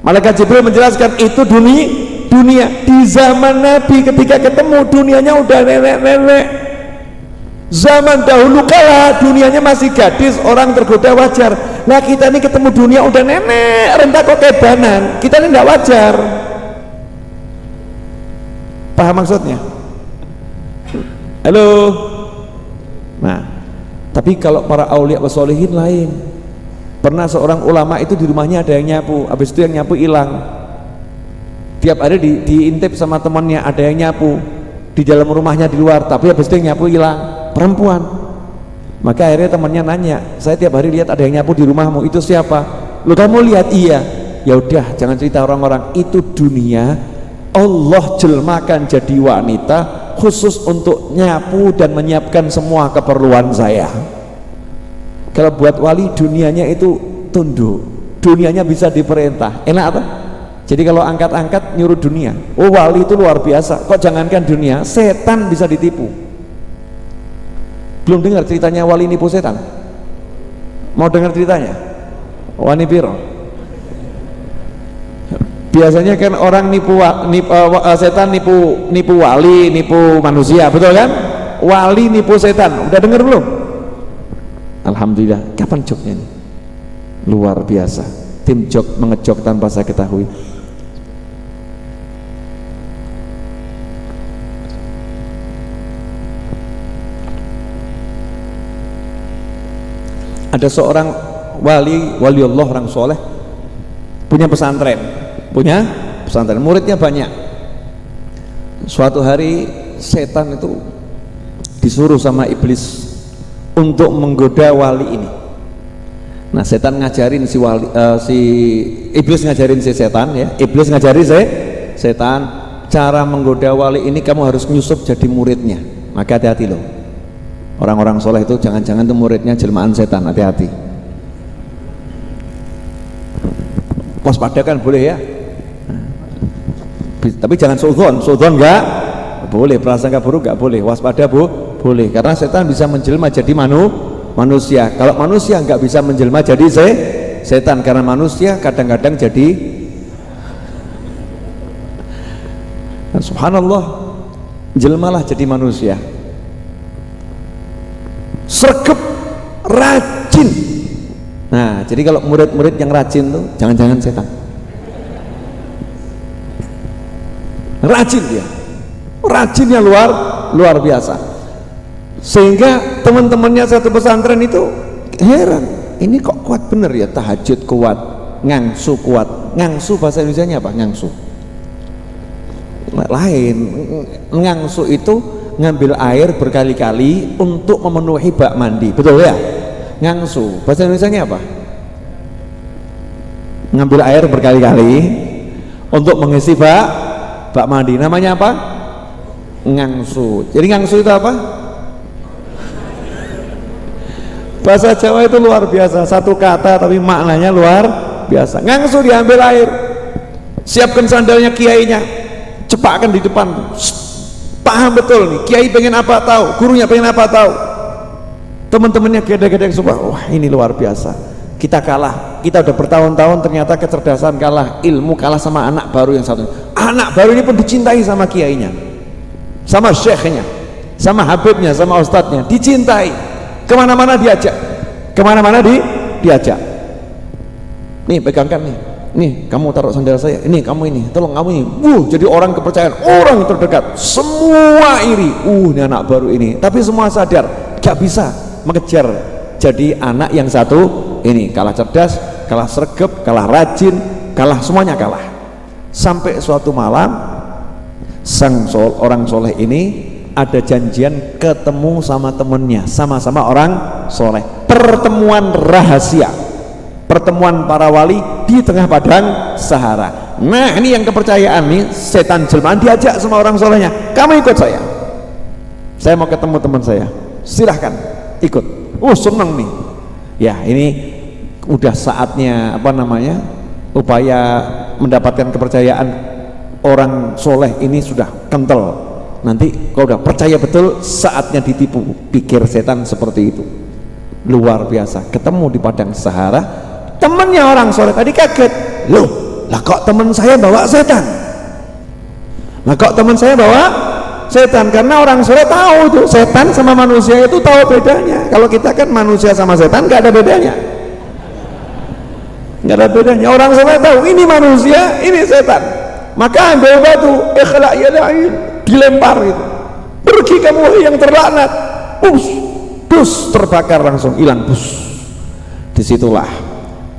A: Malaikat Jibril menjelaskan itu dunia. Di zaman Nabi ketika ketemu dunianya udah nenek-nenek. Zaman dahulu kala dunianya masih gadis, orang tergoda wajar. Nah kita ini ketemu dunia udah nenek, rendah kok kebanan. Kita ini tidak wajar. Paham maksudnya? Halo. Nah, tapi kalau para aulia wassolihin lain. Pernah seorang ulama itu di rumahnya ada yang nyapu, habis itu yang nyapu hilang. Tiap hari diintip sama temannya, ada yang nyapu di dalam rumahnya di luar, tapi habis itu yang nyapu hilang, perempuan. Maka akhirnya temannya nanya, saya tiap hari lihat ada yang nyapu di rumahmu, itu siapa? Lu kamu lihat? Iya. Ya udah, jangan cerita orang-orang, itu dunia Allah jelmakan jadi wanita khusus untuk nyapu dan menyiapkan semua keperluan saya. Kalau buat wali dunianya itu tunduk, dunianya bisa diperintah, enak apa? Jadi kalau angkat-angkat nyuruh dunia, oh wali itu luar biasa. Kok jangankan dunia, setan bisa ditipu. Belum dengar ceritanya wali nipu setan? Mau dengar ceritanya? Wani piro? Biasanya kan orang setan nipu wali, nipu manusia, betul kan? Wali nipu setan, udah dengar belum? Alhamdulillah. Kapan joknya nih? Luar biasa. Tim jok mengejok tanpa saya ketahui. Ada seorang wali Allah, orang soleh, punya pesantren, muridnya banyak. Suatu hari setan itu disuruh sama iblis untuk menggoda wali ini. Nah, setan ngajarin iblis ngajarin si setan, ya. Iblis ngajarin setan cara menggoda wali ini, kamu harus nyusup jadi muridnya. Maka hati-hati loh. Orang-orang soleh itu jangan-jangan itu muridnya jelmaan setan, hati-hati. Waspada kan boleh ya, tapi jangan suudzon enggak boleh, prasangka buruk enggak boleh, waspada boleh, karena setan bisa menjelma jadi manusia. Kalau manusia enggak bisa menjelma jadi setan, karena manusia kadang-kadang jadi, subhanallah, jelmalah jadi manusia. Sregep, rajin. Nah, jadi kalau murid-murid yang rajin tuh jangan-jangan setan. Rajin dia, rajinnya luar biasa. Sehingga teman-temannya satu pesantren itu heran, ini kok kuat bener ya, tahajud kuat, ngangsu kuat. Ngangsu bahasa Indonesianya apa? Ngangsu lain. Ngangsu itu ngambil air berkali-kali untuk memenuhi bak mandi, betul ya? Ngangsu bahasa Indonesianya apa? Ngambil air berkali-kali untuk mengisi bak mandi, namanya apa? Ngangsu. Jadi ngangsu itu apa? Bahasa Jawa itu luar biasa, satu kata tapi maknanya luar biasa. Ngangsu, diambil air, siapkan sandalnya kiainya, cepatkan di depan. Paham betul nih, kiai pengen apa tahu, gurunya pengen apa tahu, teman-temannya gede-gede sumpah, wah ini luar biasa. Kita kalah, kita udah bertahun-tahun, ternyata kecerdasan kalah, ilmu kalah sama anak baru yang satu. Anak baru ini pun dicintai sama kiainya, sama syekhnya, sama habibnya, sama ustadznya, dicintai. Kemana-mana diajak, diajak. Nih pegangkan nih, kamu taruh sandal saya, ini kamu ini, tolong kamu ini. Jadi orang kepercayaan, orang terdekat, semua iri. Ini anak baru ini, tapi semua sadar gak bisa mengejar jadi anak yang satu ini. Kalah cerdas, kalah sregep, kalah rajin, kalah, semuanya kalah. Sampai suatu malam orang soleh ini ada janjian ketemu sama temennya, sama-sama orang soleh, pertemuan rahasia, pertemuan para wali di tengah padang Sahara. Nah, ini yang kepercayaan nih, setan jelmaan diajak sama orang solehnya, kamu ikut saya mau ketemu teman saya, silahkan ikut. Seneng nih ya, ini udah saatnya upaya mendapatkan kepercayaan orang soleh ini sudah kental. Nanti kalau udah percaya betul, saatnya ditipu, pikir setan seperti itu. Luar biasa, ketemu di padang Sahara, temennya orang soleh tadi kaget, loh lah kok temen saya bawa setan, karena orang soleh tahu tuh setan sama manusia itu tahu bedanya. Kalau kita kan manusia sama setan gak ada bedanya, orang soleh tahu ini manusia, ini setan. Maka ambil batu, ikhla' yadain, dilempar gitu, pergi kamu yang terlaknat, bus terbakar, langsung hilang bus. Disitulah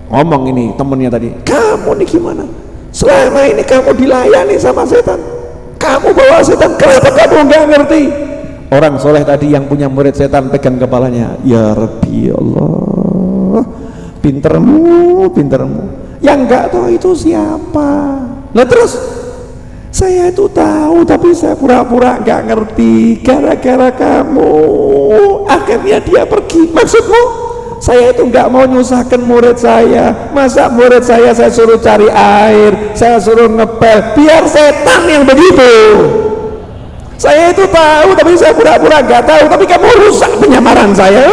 A: ngomong ini temennya tadi, kamu nih gimana, selama ini kamu dilayani sama setan, kamu bawa setan, kenapa kamu nggak ngerti? Orang soleh tadi yang punya murid setan pegang kepalanya, ya Rabbi Allah, pintermu, yang nggak tahu itu siapa? Nah terus saya itu tahu, tapi saya pura-pura nggak ngerti, gara-gara kamu akhirnya dia pergi. Maksudmu Saya itu nggak mau nyusahkan murid saya. Masa murid saya suruh cari air, saya suruh ngepel, biar setan yang begitu. Saya itu tahu, tapi saya pura-pura nggak tahu. Tapi kamu rusak penyamaran saya.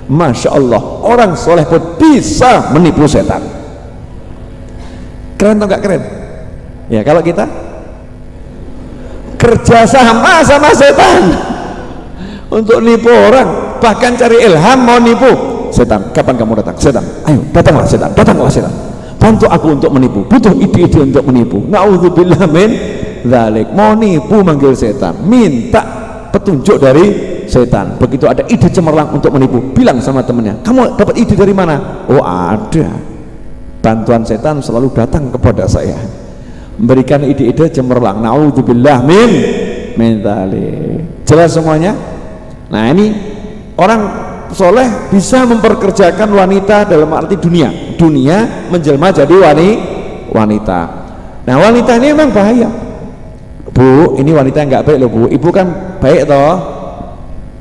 A: Masya Allah, orang soleh pun bisa menipu setan. Keren atau nggak keren? Ya, kalau kita kerja sama setan untuk nipu orang, bahkan cari ilham mau nipu setan. Kapan kamu datang? Setan, ayo datanglah setan, bantu aku untuk menipu, butuh ide-ide untuk menipu. Na'udzubillah min dzalik. Mau nipu manggil setan, minta petunjuk dari setan. Begitu ada ide cemerlang untuk menipu, bilang sama temennya, kamu dapat ide dari mana? Oh ada, bantuan setan selalu datang kepada saya, memberikan ide-ide cemerlang. Na'udzubillah min dzalik. Jelas semuanya? Nah, ini orang soleh bisa memperkerjakan wanita dalam arti dunia menjelma jadi wanita. Nah, wanita ini memang bahaya, Bu. Ini wanita yang nggak baik loh, Bu. Ibu kan baik toh,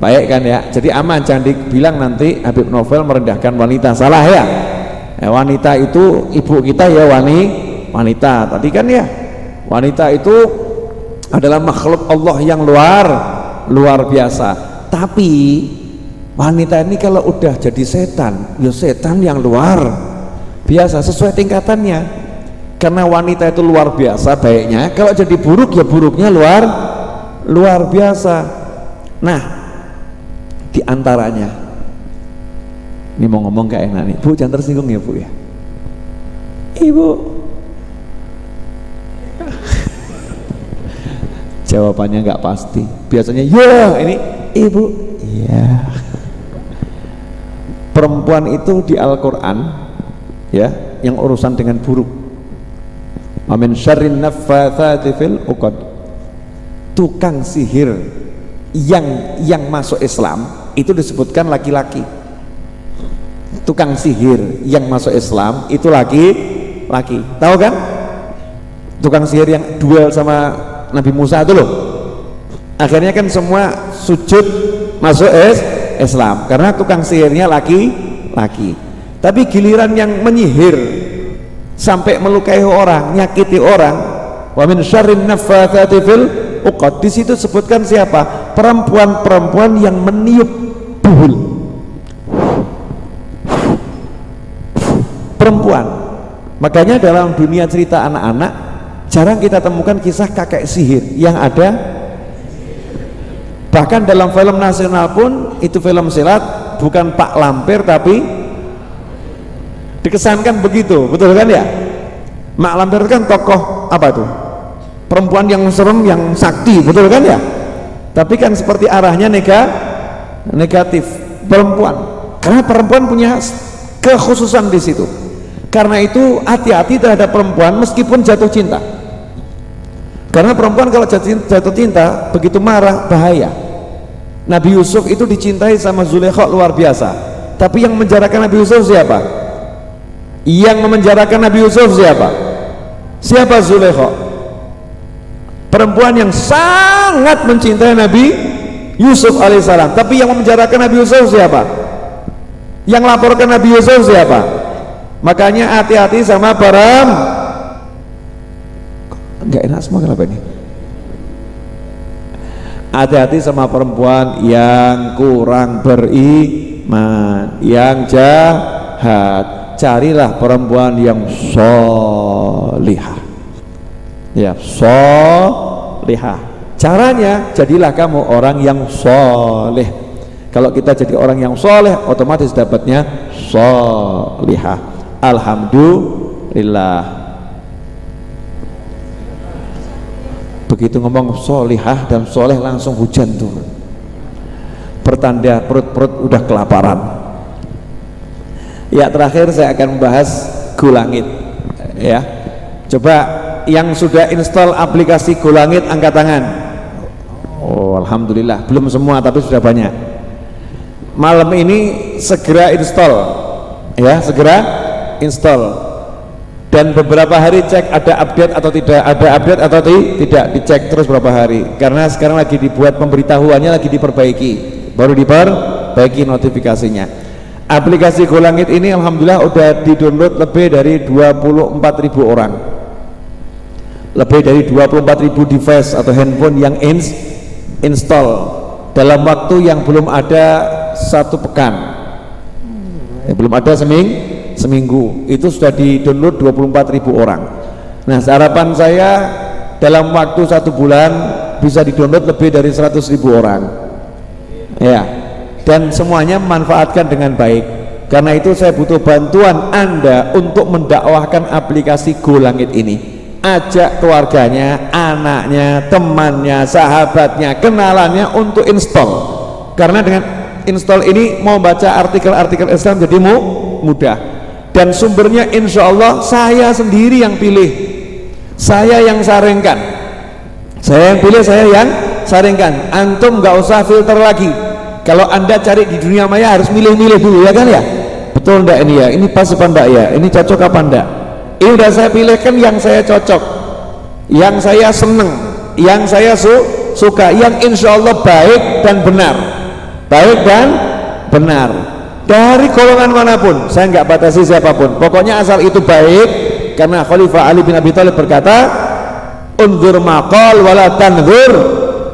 A: baik kan ya, jadi aman. Jangan dibilang nanti Habib Novel merendahkan wanita, salah ya. Wanita itu ibu kita ya, wanita tadi kan ya. Wanita itu adalah makhluk Allah yang luar biasa. Tapi wanita ini kalau udah jadi setan, ya setan yang luar biasa sesuai tingkatannya. Karena wanita itu luar biasa baiknya, kalau jadi buruk ya buruknya luar biasa. Nah, diantaranya ini mau ngomong gak enak nih, Bu, jangan tersinggung ya, Bu ya. Ibu jawabannya nggak pasti, biasanya ya ini ibu, iya. Perempuan itu di Al-Quran ya, yang urusan dengan buruk, wa min syarrin naffatsati fil uqad, tukang sihir yang masuk Islam itu disebutkan laki-laki. Tukang sihir yang masuk Islam itu laki-laki, tahu kan? Tukang sihir yang duel sama Nabi Musa itu loh, akhirnya kan semua sujud masuk Islam karena tukang sihirnya laki-laki. Tapi giliran yang menyihir sampai melukai orang, nyakiti orang, wa min syarrin naffatsati fil uqad, di situ sebutkan siapa? Perempuan-perempuan yang meniup buhul, perempuan. Makanya dalam dunia cerita anak-anak jarang kita temukan kisah kakek sihir, yang ada bahkan dalam film nasional pun itu film silat, bukan Pak Lampir tapi dikesankan begitu, betul kan ya? Mak Lampir kan tokoh apa tuh? Perempuan yang serem, yang sakti, betul kan ya? Tapi kan seperti arahnya negatif, perempuan. Karena perempuan punya kekhususan di situ. Karena itu hati-hati terhadap perempuan meskipun jatuh cinta. Karena perempuan kalau jatuh cinta begitu marah bahaya. Nabi Yusuf itu dicintai sama Zulaikha luar biasa. Tapi yang menjarakan Nabi Yusuf siapa? Yang memenjarakan Nabi Yusuf siapa? Siapa? Zulaikha. Perempuan yang sangat mencintai Nabi Yusuf alaihissalam. Tapi yang memenjarakan Nabi Yusuf siapa? Yang laporkan Nabi Yusuf siapa? Makanya hati-hati sama nggak enak semua, kenapa ini? Hati-hati sama perempuan yang kurang beriman, yang jahat. Carilah perempuan yang sholihah, ya, sholihah. Caranya jadilah kamu orang yang sholih. Kalau kita jadi orang yang sholih, otomatis dapatnya sholihah. Alhamdulillah. Begitu ngomong sholihah dan sholih langsung hujan turun, pertanda perut-perut udah kelaparan. Ya, terakhir saya akan membahas GoLangit ya. Coba yang sudah install aplikasi GoLangit angkat tangan. Oh, alhamdulillah, belum semua tapi sudah banyak. Malam ini segera install ya, segera install. Dan beberapa hari cek ada update atau tidak, ada update atau tidak, dicek terus beberapa hari. Karena sekarang lagi dibuat pemberitahuannya, lagi diperbaiki, baru diperbaiki notifikasinya. Aplikasi Go Langit ini alhamdulillah udah di-download lebih dari 24.000 orang. Lebih dari 24.000 device atau handphone yang install dalam waktu yang belum ada 1 pekan. Belum ada seminggu. Itu sudah di-download 24.000 orang. Nah, harapan saya dalam waktu 1 bulan bisa di-download lebih dari 100.000 orang. Ya. Dan semuanya memanfaatkan dengan baik. Karena itu saya butuh bantuan Anda untuk mendakwahkan aplikasi Go Langit ini. Ajak keluarganya, anaknya, temannya, sahabatnya, kenalannya untuk install. Karena dengan install ini mau baca artikel-artikel Islam jadi mudah. Dan sumbernya insya Allah saya sendiri yang pilih, saya yang saringkan, saya yang pilih, saya yang saringkan. Antum nggak usah filter lagi. Kalau Anda cari di dunia maya harus milih-milih dulu, ya kan ya? Betul enggak ini ya? Ini pas apa enggak ya? Ini cocok apa enggak? Ini udah saya pilihkan yang saya cocok, yang saya seneng, yang saya suka, yang insya Allah baik dan benar. Baik dan benar. Dari golongan manapun, saya nggak batasi siapapun. Pokoknya asal itu baik. Karena Khalifah Ali bin Abi Thalib berkata, unzur maqal wala tanzur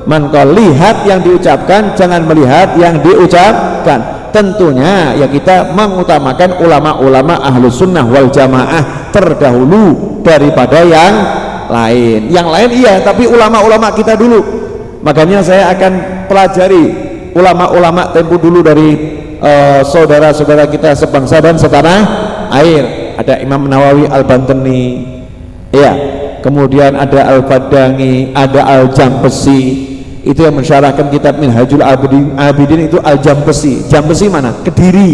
A: man-qal. Lihat yang diucapkan, jangan melihat yang diucapkan. Tentunya ya kita mengutamakan ulama-ulama ahlus sunnah wal jamaah terdahulu daripada yang lain. Yang lain iya, tapi ulama-ulama kita dulu. Makanya saya akan pelajari ulama-ulama tempo dulu dari saudara-saudara kita sebangsa dan setanah air. Ada Imam Nawawi Al-Bantani, ya, kemudian ada Al-Fadangi, ada Al-Jampesi. Itu yang mensyarahkan kitab Minhajul Abidin itu Al-Jampesi. Jampesi mana? Kediri.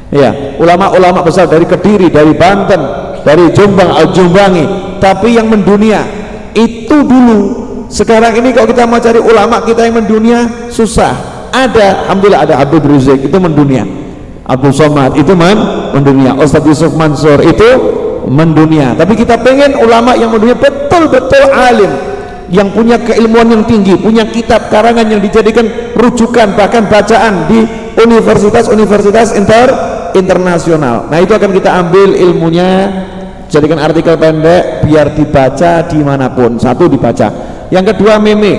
A: Ya, ulama-ulama besar dari Kediri, dari Banten, dari Jombang, Al-Jumbangi. Tapi yang mendunia itu dulu. Sekarang ini kalau kita mau cari ulama kita yang mendunia susah. Ada, alhamdulillah ada Habib Rizik itu mendunia. Abdul Somad itu mendunia. Ustadz Yusuf Mansur itu mendunia. Tapi kita pengen ulama yang mendunia betul-betul alim, yang punya keilmuan yang tinggi, punya kitab karangan yang dijadikan rujukan bahkan bacaan di universitas-universitas internasional. Nah itu akan kita ambil ilmunya, jadikan artikel pendek biar dibaca dimanapun. Satu, dibaca. Yang kedua, meme,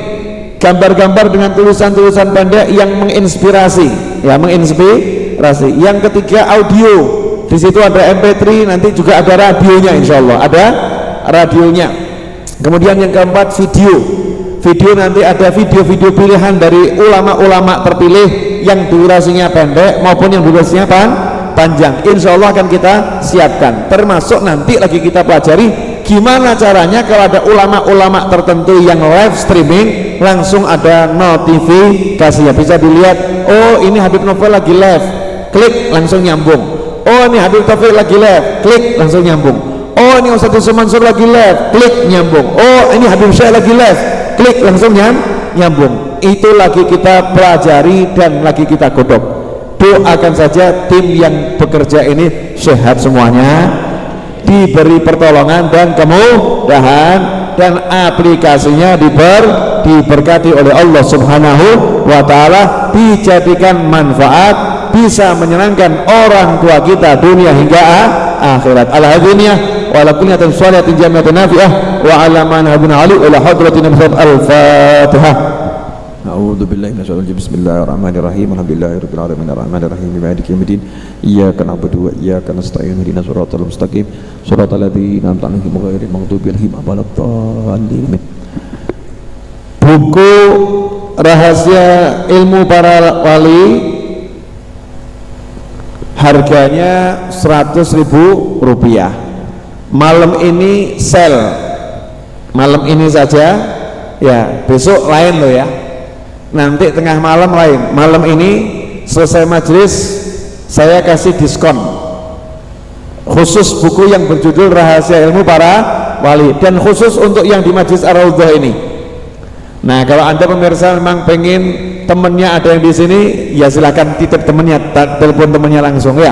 A: gambar-gambar dengan tulisan-tulisan pendek yang menginspirasi, ya, menginspirasi. Yang ketiga, audio. Di situ ada MP3, nanti juga ada radionya, insya Allah ada radionya. Kemudian yang keempat, video nanti ada video-video pilihan dari ulama-ulama terpilih yang durasinya pendek maupun yang durasinya panjang. Insya Allah akan kita siapkan. Termasuk nanti lagi kita pelajari gimana caranya kalau ada ulama-ulama tertentu yang live streaming langsung ada notifikasinya, bisa dilihat. Oh ini Habib Novel lagi live, klik langsung nyambung. Oh ini Habib Taufik lagi live, klik langsung nyambung. Oh ini Ustadz Yusuf Mansur lagi live, klik nyambung. Oh ini Habib Syekh lagi live, klik langsung nyambung. Itu lagi kita pelajari dan lagi kita godok. Doakan saja tim yang bekerja ini sehat semuanya, diberi pertolongan dan kemudahan, dan aplikasinya diberkati oleh Allah Subhanahu wa Ta'ala, dijadikan manfaat, bisa menyenangkan orang tua kita dunia hingga akhirat. Al-hadiniyah wa ala kulli hatin sholihatin jamiatin nafi'ah wa ala man habuna ali ila hadratin al-fatihah. A'udzu billahi minasyaitonir rajim. Bismillahirrahmanirrahim. Alhamdulillahirabbil alamin arrahmanir rahim maliki yaumiddin. Iyyaka na'budu wa iyyaka nasta'in. Ihdinas siratal mustaqim. Siratal ladzina an'amta 'alaihim ghairil maghdubi 'alaihim waladdallin. Buku Rahasia Ilmu Para Wali harganya Rp100.000. Malam ini sel, malam ini saja ya, besok lain loh ya, nanti tengah malam lain. Malam ini selesai majelis saya kasih diskon khusus buku yang berjudul Rahasia Ilmu Para Wali, dan khusus untuk yang di Majelis Ar-Raudhah ini. Nah kalau anda pemirsa memang pengen temennya ada yang di sini, ya silahkan titip temennya, telepon temennya langsung ya.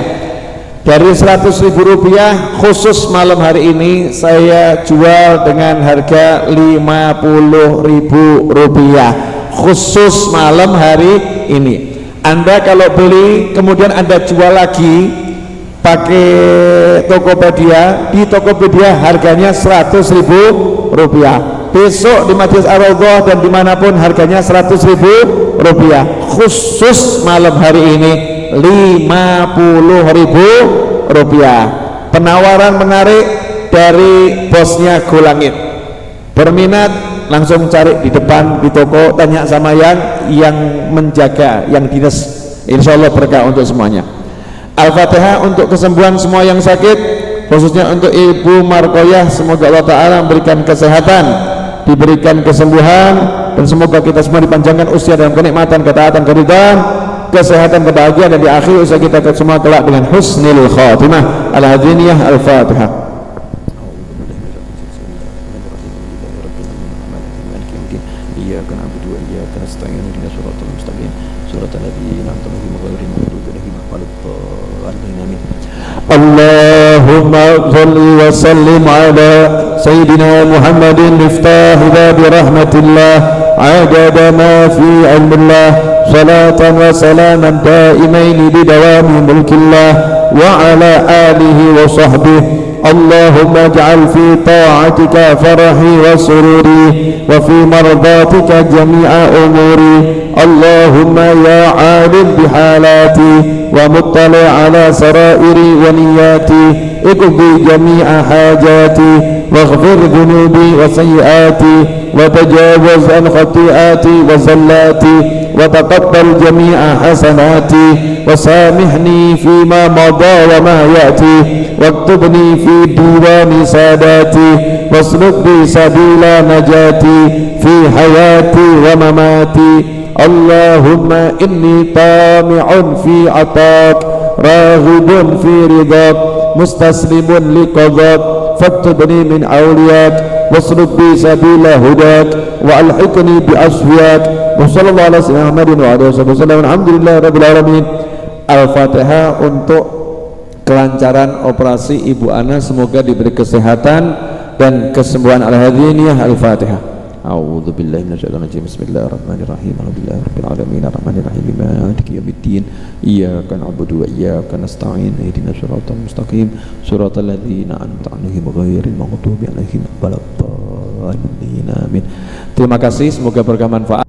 A: Dari Rp100.000 khusus malam hari ini saya jual dengan harga Rp50.000 khusus malam hari ini. Anda kalau beli kemudian Anda jual lagi pakai Tokopedia, di Tokopedia harganya 100.000 rupiah, besok di Majelis Ar-Raudhah dan dimanapun harganya 100.000 rupiah, khusus malam hari ini 50.000 rupiah. Penawaran menarik dari bosnya Golangit. Berminat langsung cari di depan di toko, tanya sama yang menjaga, yang dinas, insya Allah berkah untuk semuanya. Al-Fatihah untuk kesembuhan semua yang sakit, khususnya untuk Ibu Markoyah, semoga Allah Ta'ala memberikan kesehatan, diberikan kesembuhan, dan semoga kita semua dipanjangkan usia dalam kenikmatan, ketaatan, keridhaan, kesehatan, kebahagiaan, dan di akhir usia kita semua kelak dengan husnul khatimah. Al-Hadiniyah. Al-Fatihah.
B: إياك نعبد وإياك نستعين اهدنا الصراط المستقيم صراط الذين أنعمت عليهم غير المغضوب عليهم ولا الضالين آمين.
A: اللهم صل وسلم على سيدنا محمد مفتاح باب رحمة الله عدد ما في علم الله صلاة وسلاما دائمين بدوام ملك الله وعلى آله وصحبه. اللهم اجعل في طاعتك فرحي وسروري وفي مرضاتك جميع أموري. اللهم يا عالم بحالاتي ومطلع على سرائري ونياتي اقضي جميع حاجاتي واغفر ذنوبي وسيئاتي وتجاوز عن خطيئاتي وزلاتي وتقبل جميع حسناتي وسامحني فيما مضى وما يأتي واكتبني في ديوان ساداتي واسلك بي سبيل نجاتي في حياتي ومماتي. اللهم إني طامع في عطاك راغب في رضاك مستسلم لقضاك فاكتبني من أولياك واسلك بي سبيل هداك وألحقني بأصفياك. وصلى الله على سيدنا محمد وعلى آله وسلم. Alhamdulillah rabbil alamin. Al-Fatihah untuk kelancaran operasi Ibu Ana, semoga diberi kesehatan dan kesembuhan. Al-Hadiniyah. Al-Fatihah. A'udzu billahi minasyaitonir rajim. Bismillahirrahmanirrahim. Alhamdulillahi rabbil alamin arrahmanir rahim maliki yaumiddin iyyaka na'budu wa iyyaka nasta'in ihdinas siratal mustaqim siratal ladzina an'amta 'alaihim ghairil maghdubi 'alaihim waladdallin. Amin. Terima kasih, semoga berkah manfaat.